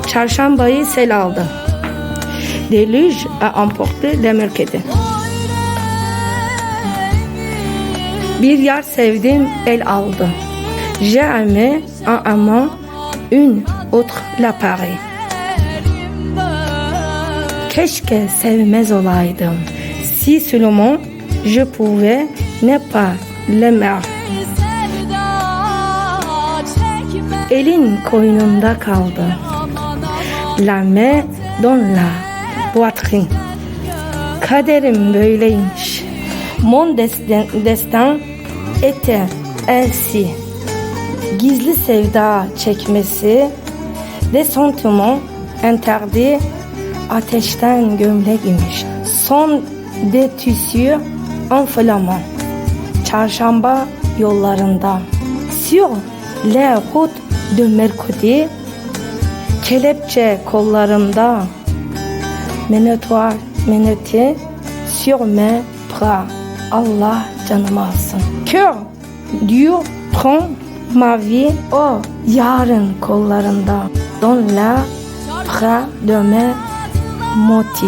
Çarşambayı sel aldı. Déluge a emporté le mercredi. Bir yar sevdim el aldı. J'ai aimé un amant, une autre la pareille. Keşke sevmez olaydım. Si seulement je pouvais ne pas l'aimer. Elin koynunda kaldı. La main dans la poitrine. Kaderim böyleymiş. Mon destin était ainsi. Gizli sevda çekmesi, des sentiments interdits, ateşten gömlek imiş. Son des tissus enflammants. Çarşamba yollarında. Sur les routes de mercredi, kelepçe kollarımda, menottoir sur mes bras. Allah canımı alsın. Kör diyor prends ma vie. O yarın kollarında. Dans la bras de mes moti.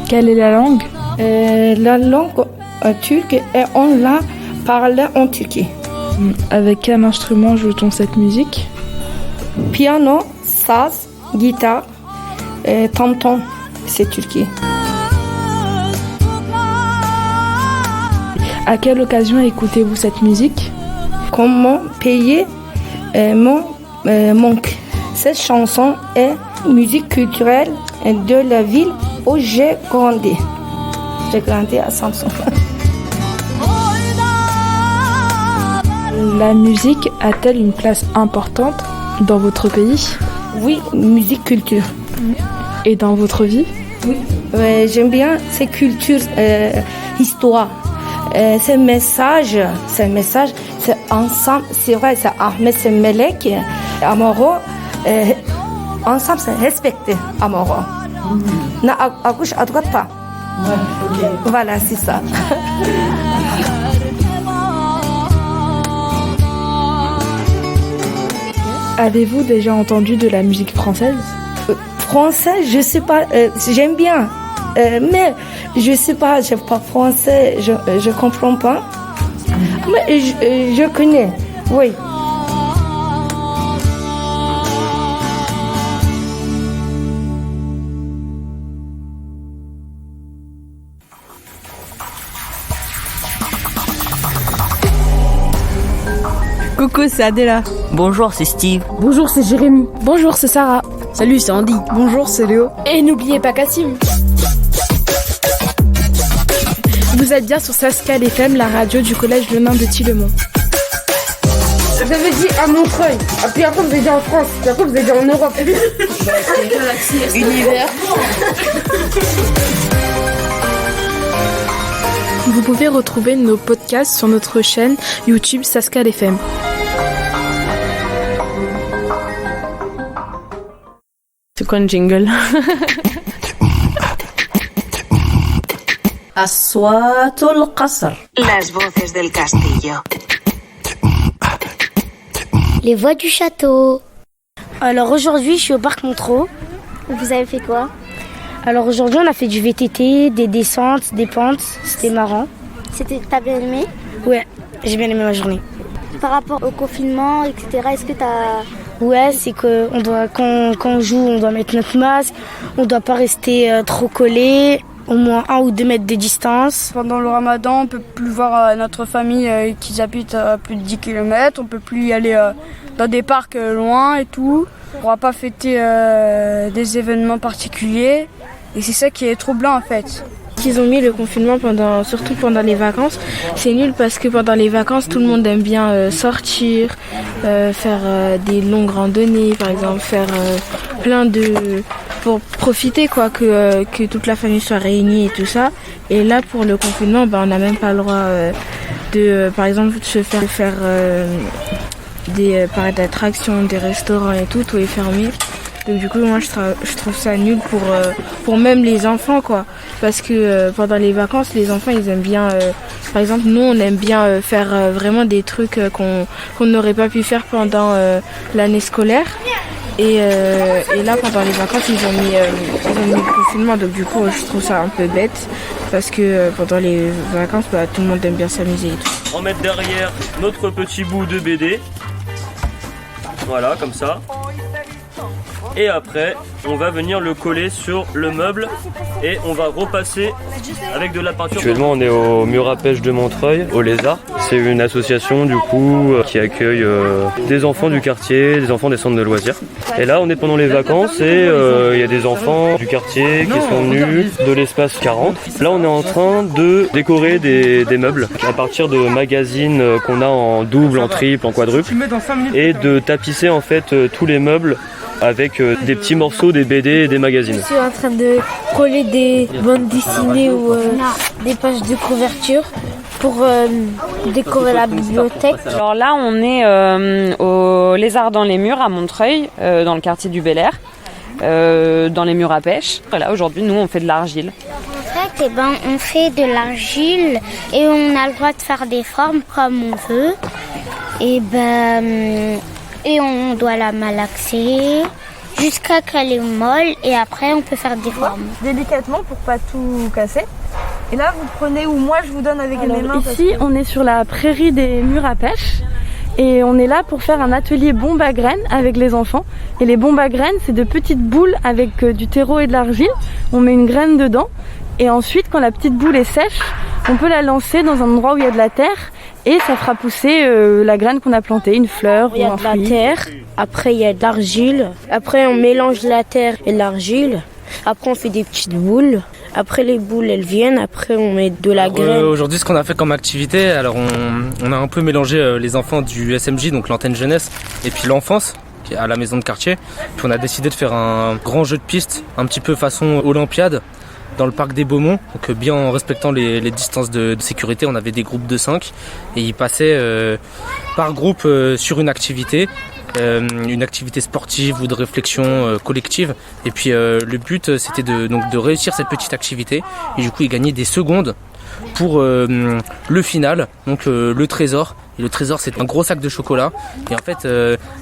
Quelle est la langue? La langue turque et on la parle en Turquie. Avec quel instrument joue-t-on cette musique? Piano, saz, guitare, tam-tam, c'est Turquie. À quelle occasion écoutez-vous cette musique? Comment payer mon manque? Cette chanson est musique culturelle de la ville où j'ai grandi. J'ai grandi à Samsun. La musique a-t-elle une place importante dans votre pays? Oui, musique culture. Et dans votre vie? Oui, j'aime bien ces cultures, histoire. Ces messages, c'est ensemble, c'est vrai, c'est Ahmed, c'est Melek, Amaro, ensemble, c'est respecté, Amaro. Na accouche à droite pas. Voilà, c'est ça. Avez-vous déjà entendu de la musique française? Français, je sais pas, j'aime bien, mais je sais pas, je pas français, je comprends pas. Mais je connais, oui. Coucou, c'est Adela. Bonjour, c'est Steve. Bonjour, c'est Jérémy. Bonjour, c'est Sarah. Salut, c'est Andy. Bonjour, c'est Léo. Et n'oubliez pas Kassim. Vous êtes bien sur Sascal FM, la radio du collège Le Nain de Tillemont. J'avais dit à Montreuil, puis après vous avez dit en France, puis après vous avez dit en Europe. Univers. Vous pouvez retrouver nos podcasts sur notre chaîne YouTube Sascal FM. C'est quoi un jingle? Aswatul Qasr. Las voces del castillo. Les voix du château. Alors aujourd'hui, je suis au parc Montreux. Vous avez fait quoi? Alors aujourd'hui, on a fait du VTT, des descentes, des pentes. C'était marrant. T'as bien aimé? Ouais, j'ai bien aimé ma journée. Par rapport au confinement, etc., est-ce que t'as... Ouais, c'est que quand on joue, on doit mettre notre masque, on doit pas rester trop collé, au moins 1 ou 2 mètres de distance. Pendant le ramadan, on peut plus voir notre famille qui habite à plus de 10 km, on peut plus y aller dans des parcs loin et tout. On pourra pas fêter des événements particuliers et c'est ça qui est troublant en fait. Ils ont mis le confinement surtout pendant les vacances. C'est nul parce que pendant les vacances, tout le monde aime bien sortir, faire des longues randonnées, par exemple, faire pour profiter quoi, que toute la famille soit réunie et tout ça. Et là, pour le confinement, on n'a même pas le droit de, par exemple, de se faire des parcs d'attractions, des restaurants et tout est fermé. Donc du coup moi je trouve ça nul pour même les enfants quoi, parce que pendant les vacances les enfants ils aiment bien par exemple nous on aime bien faire vraiment des trucs qu'on n'aurait pas pu faire pendant l'année scolaire et là pendant les vacances ils ont mis le confinement, donc du coup je trouve ça un peu bête parce que pendant les vacances tout le monde aime bien s'amuser et tout. On va mettre derrière notre petit bout de BD, voilà comme ça. Et après, on va venir le coller sur le meuble et on va repasser avec de la peinture. Actuellement, on est au mur à pêche de Montreuil, au Lézard. C'est une association du coup qui accueille des enfants du quartier, des enfants des centres de loisirs. Et là, on est pendant les vacances et il y a des enfants du quartier qui sont venus de l'espace 40. Là, on est en train de décorer des meubles à partir de magazines qu'on a en double, en triple, en quadruple et de tapisser en fait tous les meubles avec des petits morceaux, des BD et des magazines. Je suis en train de coller des bandes dessinées ou des pages de couverture pour décorer la bibliothèque. Alors là, on est au au Lézard dans les murs à Montreuil, dans le quartier du Bel Air, dans les murs à pêche. Voilà, aujourd'hui, nous, on fait de l'argile. En fait, on fait de l'argile et on a le droit de faire des formes comme on veut. Et on doit la malaxer jusqu'à qu'elle est molle et après on peut faire des formes. Délicatement pour pas tout casser. Et là vous prenez ou moi je vous donne avec mes mains. Ici on est sur la prairie des murs à pêche et on est là pour faire un atelier bombe à graines avec les enfants. Et les bombes à graines c'est de petites boules avec du terreau et de l'argile. On met une graine dedans et ensuite quand la petite boule est sèche, on peut la lancer dans un endroit où il y a de la terre. Et ça fera pousser la graine qu'on a plantée, une fleur ou un fruit. Il y a de la terre, après il y a de l'argile, après on mélange la terre et l'argile, après on fait des petites boules, après les boules elles viennent, après on met de la graine. Aujourd'hui ce qu'on a fait comme activité, alors on a un peu mélangé les enfants du SMJ, donc l'antenne jeunesse, et puis l'enfance, qui est à la maison de quartier. Puis on a décidé de faire un grand jeu de piste, un petit peu façon Olympiade, dans le parc des Beaumont, donc bien en respectant les distances de sécurité. On avait des groupes de 5 et ils passaient par groupe sur une activité sportive ou de réflexion collective. Et puis le but c'était de réussir cette petite activité et du coup ils gagnaient des secondes pour le final, donc le trésor. Et le trésor c'est un gros sac de chocolat et en fait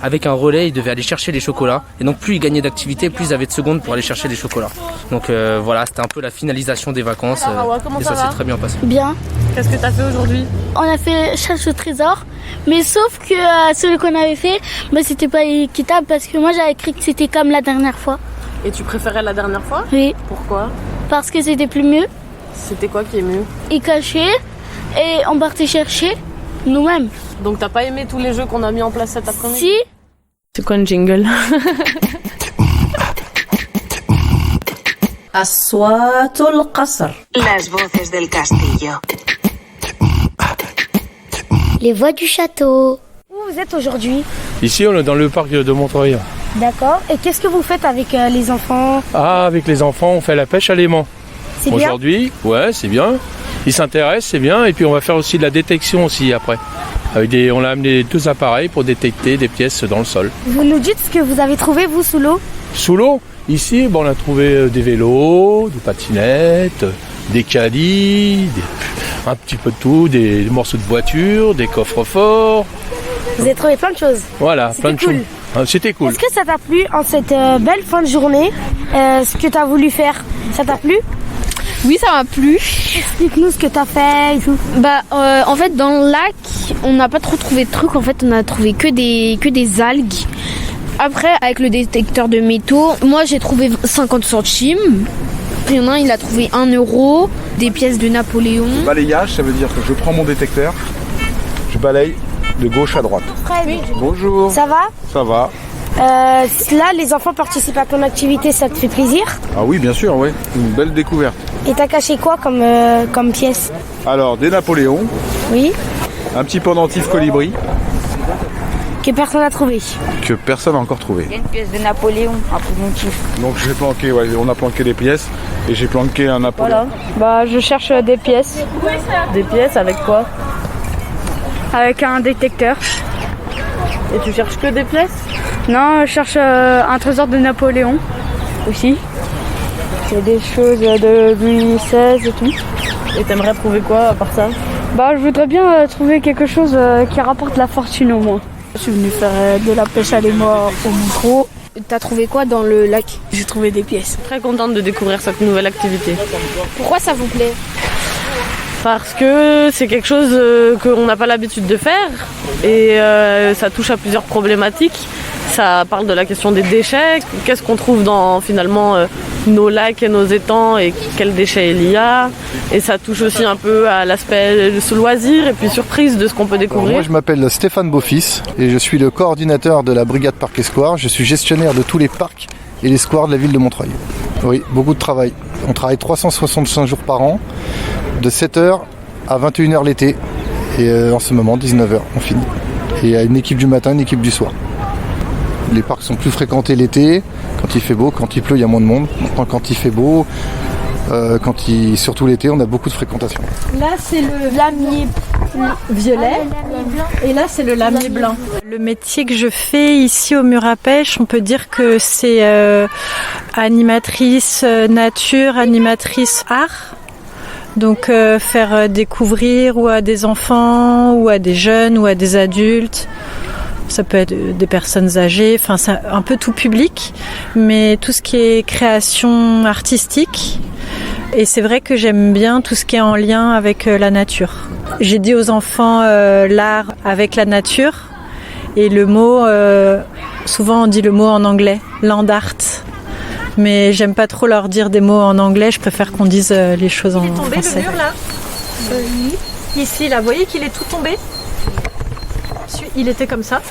avec un relais ils devaient aller chercher les chocolats et donc plus ils gagnaient d'activité plus ils avaient de secondes pour aller chercher les chocolats. Donc voilà, c'était un peu la finalisation des vacances et ça s'est très bien passé. Bien. Qu'est-ce que t'as fait aujourd'hui? On a fait cherche au trésor, mais sauf que celui qu'on avait fait, c'était pas équitable parce que moi j'avais cru que c'était comme la dernière fois. Et tu préférais la dernière fois? Oui. Pourquoi? Parce que c'était plus mieux. C'était quoi qui est mieux? Ils cachaient et on partait chercher nous-mêmes. Donc t'as pas aimé tous les jeux qu'on a mis en place cet après-midi? Si. C'est quoi un jingle? Aswatul Qasr. Las voces del castillo. Les voix du château. Où vous êtes aujourd'hui? Ici, on est dans le parc de Montreuil. D'accord. Et qu'est-ce que vous faites avec les enfants? Avec les enfants, on fait la pêche à l'aimant. C'est bien. Aujourd'hui, ouais, c'est bien. Ils s'intéressent, c'est bien. Et puis on va faire aussi de la détection aussi après. On a amené 2 appareils pour détecter des pièces dans le sol. Vous nous dites ce que vous avez trouvé vous sous l'eau? Sous l'eau, ici, on a trouvé des vélos, des patinettes, des caddies, un petit peu de tout, des morceaux de voiture, des coffres forts. Vous avez trouvé plein de choses. Voilà, plein de choses. C'était cool. Est-ce que ça t'a plu en cette belle fin de journée? Ce que t'as voulu faire, ça t'a plu? Oui, ça m'a plu. Explique-nous ce que t'as fait et tout. En fait, dans le lac, on n'a pas trop trouvé de trucs. En fait, on a trouvé que des algues. Après, avec le détecteur de métaux, moi j'ai trouvé 50 centimes. Il y en a un, il a trouvé 1 euro, des pièces de Napoléon. Le balayage, ça veut dire que je prends mon détecteur, je balaye de gauche à droite. Fred. Bonjour. Ça va? Ça va. Là, les enfants participent à ton activité, ça te fait plaisir? Ah oui, bien sûr, oui. Une belle découverte. Et t'as caché quoi comme pièce? Alors, des Napoléons. Oui. Un petit pendentif colibri. Que personne n'a trouvé. Que personne n'a encore trouvé. Il y a une pièce de Napoléon, un pendentif. Donc j'ai planqué, on a planqué les pièces et j'ai planqué un Napoléon. Voilà. Je cherche des pièces. Des pièces avec quoi? Avec un détecteur. Et tu cherches que des pièces? Non, je cherche un trésor de Napoléon aussi. Il y a des choses de Louis XVI et tout. Et t'aimerais trouver quoi à part ça? Je voudrais bien trouver quelque chose qui rapporte la fortune au moins. Je suis venue faire de la pêche à l'aimant au micro. T'as trouvé quoi dans le lac? J'ai trouvé des pièces. Très contente de découvrir cette nouvelle activité. Pourquoi ça vous plaît? Parce que c'est quelque chose qu'on n'a pas l'habitude de faire et ça touche à plusieurs problématiques. Ça parle de la question des déchets, qu'est-ce qu'on trouve dans finalement nos lacs et nos étangs et quels déchets il y a. Et ça touche aussi un peu à l'aspect loisir et puis surprise de ce qu'on peut découvrir. Alors moi je m'appelle Stéphane Beaufils et je suis le coordinateur de la brigade Parc et Square. Je suis gestionnaire de tous les parcs et les squares de la ville de Montreuil. Oui, beaucoup de travail. On travaille 365 jours par an, de 7h à 21h l'été. Et en ce moment, 19h, on finit. Et il y a une équipe du matin, une équipe du soir. Les parcs sont plus fréquentés l'été, quand il fait beau, quand il pleut, il y a moins de monde. Quand il fait beau, Surtout l'été, on a beaucoup de fréquentation. Là, c'est le lamier violet et là, c'est le lamier blanc. Le métier que je fais ici au Mur à Pêche, on peut dire que c'est animatrice nature, animatrice art. Donc faire découvrir ou à des enfants, ou à des jeunes, ou à des adultes. Ça peut être des personnes âgées, enfin c'est un peu tout public, mais tout ce qui est création artistique. Et c'est vrai que j'aime bien tout ce qui est en lien avec la nature. J'ai dit aux enfants l'art avec la nature, et le mot, souvent on dit le mot en anglais, land art. Mais j'aime pas trop leur dire des mots en anglais, je préfère qu'on dise les choses en français. Il est tombé le mur là ? Oui. Ici, là, vous voyez qu'il est tout tombé ? Il était comme ça.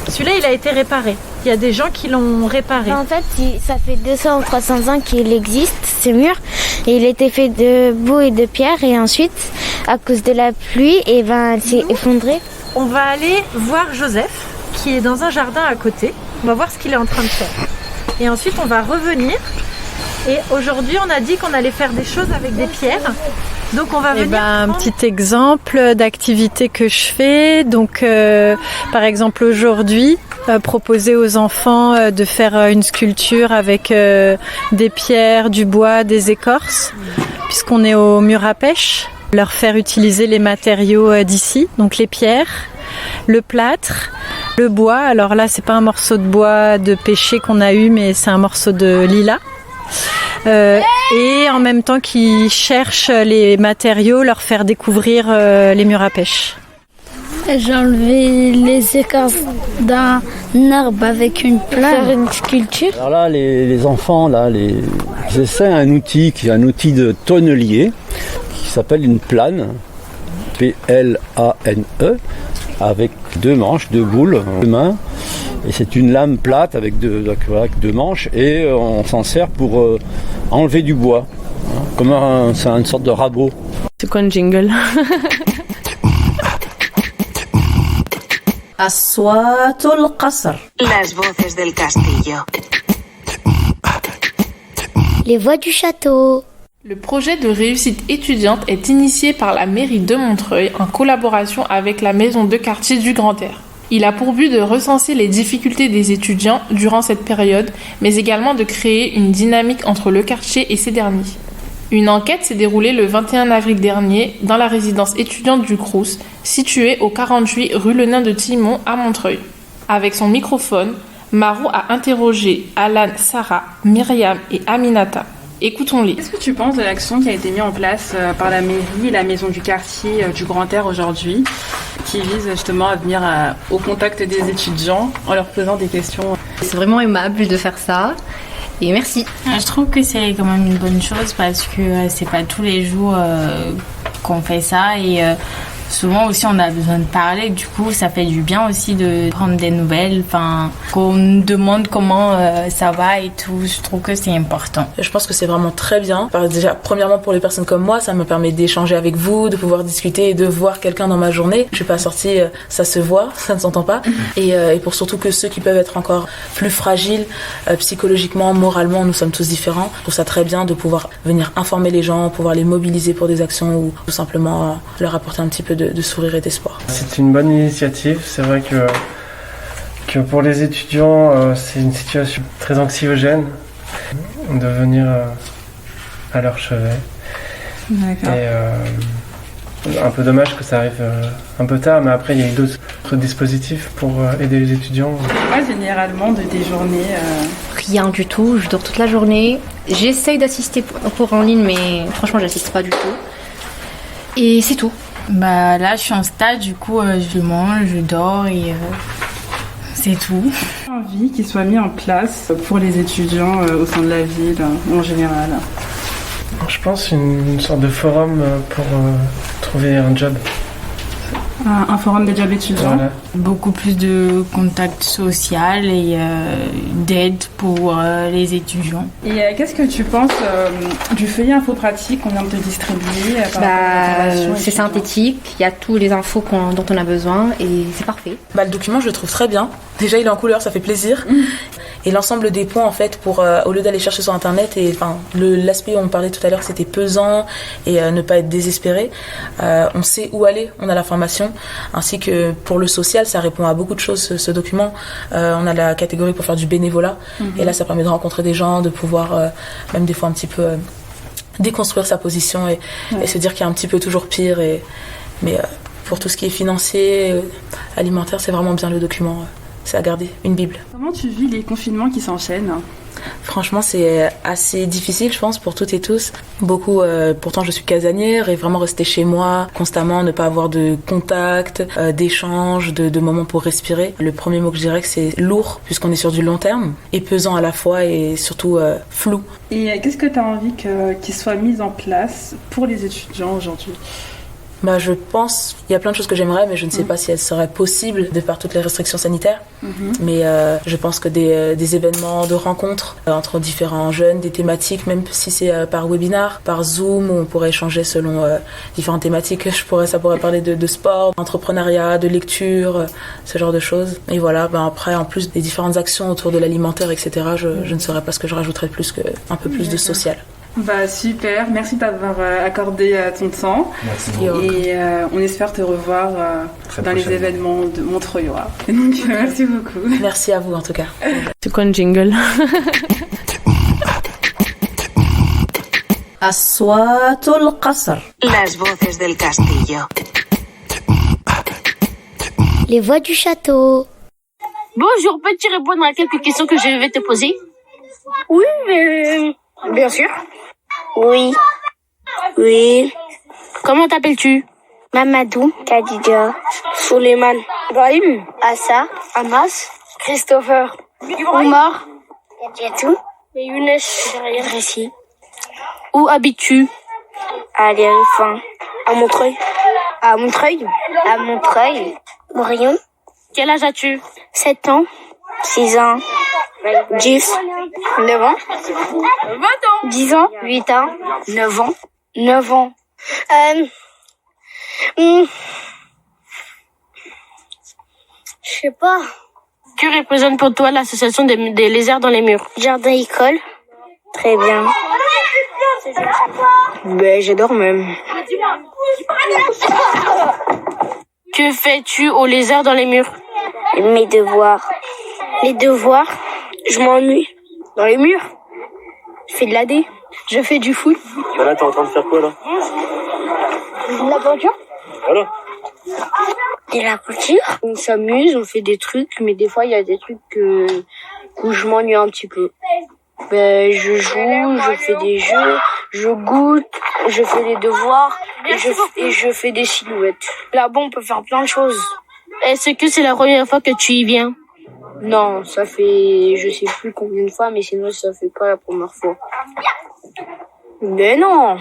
Celui-là, il a été réparé. Il y a des gens qui l'ont réparé. En fait, ça fait 200 ou 300 ans qu'il existe, ce mur. Et il était fait de boue et de pierre. Et ensuite, à cause de la pluie, il s'est effondré. On va aller voir Joseph, qui est dans un jardin à côté. On va voir ce qu'il est en train de faire. Et ensuite, on va revenir. Et aujourd'hui, on a dit qu'on allait faire des choses avec des pierres. Donc on va venir un petit exemple d'activité que je fais. Donc par exemple aujourd'hui, proposer aux enfants de faire une sculpture avec des pierres, du bois, des écorces, puisqu'on est au Mur à Pêche. Leur faire utiliser les matériaux d'ici, donc les pierres, le plâtre, le bois. Alors là, c'est pas un morceau de bois de pêcher qu'on a eu, mais c'est un morceau de lilas. Et en même temps qu'ils cherchent les matériaux, leur faire découvrir les murs à pêche. J'ai enlevé les écorces d'un arbre avec une plane. Faire une sculpture. Alors là, les enfants, ils essaient un outil qui est un outil de tonnelier qui s'appelle une plane, P-L-A-N-E, avec 2 manches, 2 boules, 2 mains. Et c'est une lame plate avec deux manches et on s'en sert pour enlever du bois, comme c'est une sorte de rabot. C'est quoi un jingle? Aswatul Qasr. Las voces del castillo. Les voix du château. Le projet de réussite étudiante est initié par la mairie de Montreuil en collaboration avec la maison de quartier du Grand Air. Il a pour but de recenser les difficultés des étudiants durant cette période, mais également de créer une dynamique entre le quartier et ces derniers. Une enquête s'est déroulée le 21 avril dernier dans la résidence étudiante du Crous, située au 48 rue Le Nain de Timon à Montreuil. Avec son microphone, Marou a interrogé Alan, Sarah, Myriam et Aminata. Écoutons-les. Qu'est-ce que tu penses de l'action qui a été mise en place par la mairie et la maison du quartier du Grand Air aujourd'hui, qui vise justement à venir au contact des étudiants en leur posant des questions? C'est vraiment aimable de faire ça. Et merci. Je trouve que c'est quand même une bonne chose parce que c'est pas tous les jours qu'on fait ça et souvent aussi on a besoin de parler, du coup ça fait du bien aussi de prendre des nouvelles, qu'on nous demande comment ça va et tout, je trouve que c'est important. Je pense que c'est vraiment très bien. Déjà, premièrement pour les personnes comme moi, ça me permet d'échanger avec vous, de pouvoir discuter et de voir quelqu'un dans ma journée. Je suis pas sortie, ça se voit, ça ne s'entend pas. Et pour surtout que ceux qui peuvent être encore plus fragiles, psychologiquement, moralement, nous sommes tous différents. Je trouve ça très bien de pouvoir venir informer les gens, pouvoir les mobiliser pour des actions ou tout simplement leur apporter un petit peu de sourire et d'espoir. C'est une bonne initiative. C'est vrai que pour les étudiants, c'est une situation très anxiogène de venir à leur chevet. D'accord. Et un peu dommage que ça arrive un peu tard, mais après il y a eu d'autres dispositifs pour aider les étudiants. Pas généralement de tes journées Rien du tout, je dors toute la journée. J'essaye d'assister aux cours en ligne, mais franchement j'assiste pas du tout. Et c'est tout. Là je suis en stage, du coup je mange, je dors et c'est tout. J'ai envie qu'il soit mis en place pour les étudiants au sein de la ville en général. Je pense une sorte de forum pour trouver un job. Un forum de job étudiants. Voilà. Beaucoup plus de contact social et d'aide pour les étudiants. Et qu'est-ce que tu penses du feuillet infopratique qu'on vient de te distribuer C'est synthétique, il y a tous les infos dont on a besoin et c'est parfait. Le document, je le trouve très bien. Déjà, il est en couleur, ça fait plaisir. et l'ensemble des points en fait pour au lieu d'aller chercher sur internet et enfin l'aspect où on parlait tout à l'heure c'était pesant et ne pas être désespéré, on sait où aller, on a l'information, ainsi que pour le social ça répond à beaucoup de choses ce document. On a la catégorie pour faire du bénévolat et là ça permet de rencontrer des gens, de pouvoir même des fois un petit peu déconstruire sa position et se dire qu'il y a un petit peu toujours pire mais pour tout ce qui est financier, alimentaire, c'est vraiment bien le document. C'est à garder, une bible. Comment tu vis les confinements qui s'enchaînent ? Franchement, c'est assez difficile, je pense, pour toutes et tous. Beaucoup, pourtant, je suis casanière et vraiment rester chez moi constamment, ne pas avoir de contact, d'échange, de moments pour respirer. Le premier mot que je dirais que c'est lourd, puisqu'on est sur du long terme, et pesant à la fois et surtout flou. Et qu'est-ce que tu as envie qu'il soit mis en place pour les étudiants aujourd'hui ? Je pense, il y a plein de choses que j'aimerais, mais je ne sais pas si elles seraient possibles de par toutes les restrictions sanitaires. Mais je pense que des événements de rencontres entre différents jeunes, des thématiques, même si c'est par webinar, par Zoom, où on pourrait échanger selon différentes thématiques. Ça pourrait parler de sport, d'entrepreneuriat, de lecture, ce genre de choses. Et voilà, après, en plus des différentes actions autour de l'alimentaire, etc., je ne saurais pas ce que je rajouterais plus qu'un peu plus de social. Super, merci d'avoir accordé ton temps. Merci. Et on espère te revoir dans les événements de Montreuil. Donc merci beaucoup. Merci à vous en tout cas. C'est quoi un jingle? أصوات القصر. Las voces del castillo. Les voix du château. Bonjour, peux-tu répondre à quelques questions que je vais te poser? Oui, mais... Bien sûr. Oui. Oui. Comment t'appelles-tu? Mamadou, Khadija, Suleiman, Ibrahim, Assa, Amas, Christopher, Omar, Yadjatou, et Younes. Récit. Où habites-tu? À l'Érifin. À Montreuil. À Montreuil. À Montreuil. Morillon. Quel âge as-tu? 7 ans. 6 ans. 10. 9 ans. 20 ans. 10 ans. 8 ans. 9 ans. 9 ans. Je sais pas. Que représente pour toi l'association des lézards dans les murs? Jardin école. Très bien. J'adore même. Que fais-tu aux lézards dans les murs? Mes devoirs. Les devoirs? Je m'ennuie. Dans les murs. Je fais de l'AD. Je fais du foot. Là, t'es en train de faire quoi, là? De la peinture. Voilà. De la peinture. On s'amuse, on fait des trucs, mais des fois, il y a des trucs où je m'ennuie un petit peu. Je joue, je fais des jeux, je goûte, je fais des devoirs et je fais des silhouettes. Là-bas, on peut faire plein de choses. Est-ce que c'est la première fois que tu y viens? Non, ça fait je sais plus combien de fois, mais sinon ça fait pas la première fois. Mais non,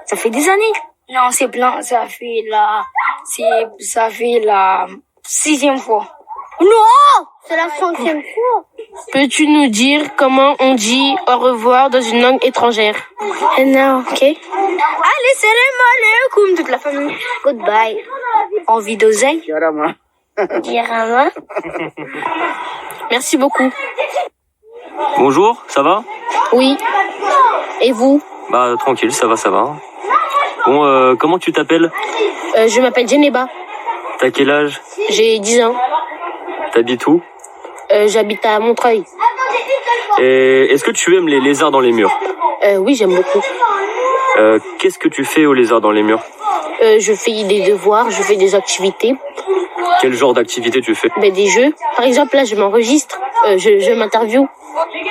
ça fait des années. Non, c'est plein, ça fait la 6e fois. Non, c'est la 5e fois. Peux-tu nous dire comment on dit au revoir dans une langue étrangère? Non, ok. Allez, salam alaikum toute la famille. Goodbye. Envie d'oseille? Yarama. Merci beaucoup. Bonjour, ça va? Oui. Et vous? Tranquille, ça va. Bon, comment tu t'appelles? Je m'appelle Geneba. T'as quel âge? J'ai 10 ans. T'habites où? J'habite à Montreuil. Et est-ce que tu aimes les lézards dans les murs? Oui, j'aime beaucoup. Qu'est-ce que tu fais aux lézards dans les murs? Je fais des devoirs, je fais des activités. Quel genre d'activité tu fais? Des jeux. Par exemple, là, je m'enregistre. Je m'interviewe.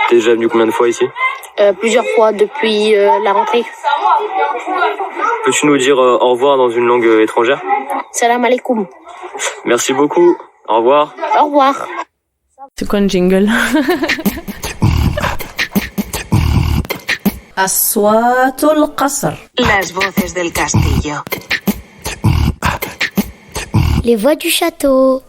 T'es déjà venu combien de fois ici? Plusieurs fois depuis la rentrée. Peux-tu nous dire au revoir dans une langue étrangère? Salam alaikum. Merci beaucoup. Au revoir. Au revoir. C'est quoi un jingle? أصوات القصر. Las voces del castillo. Les voix du château.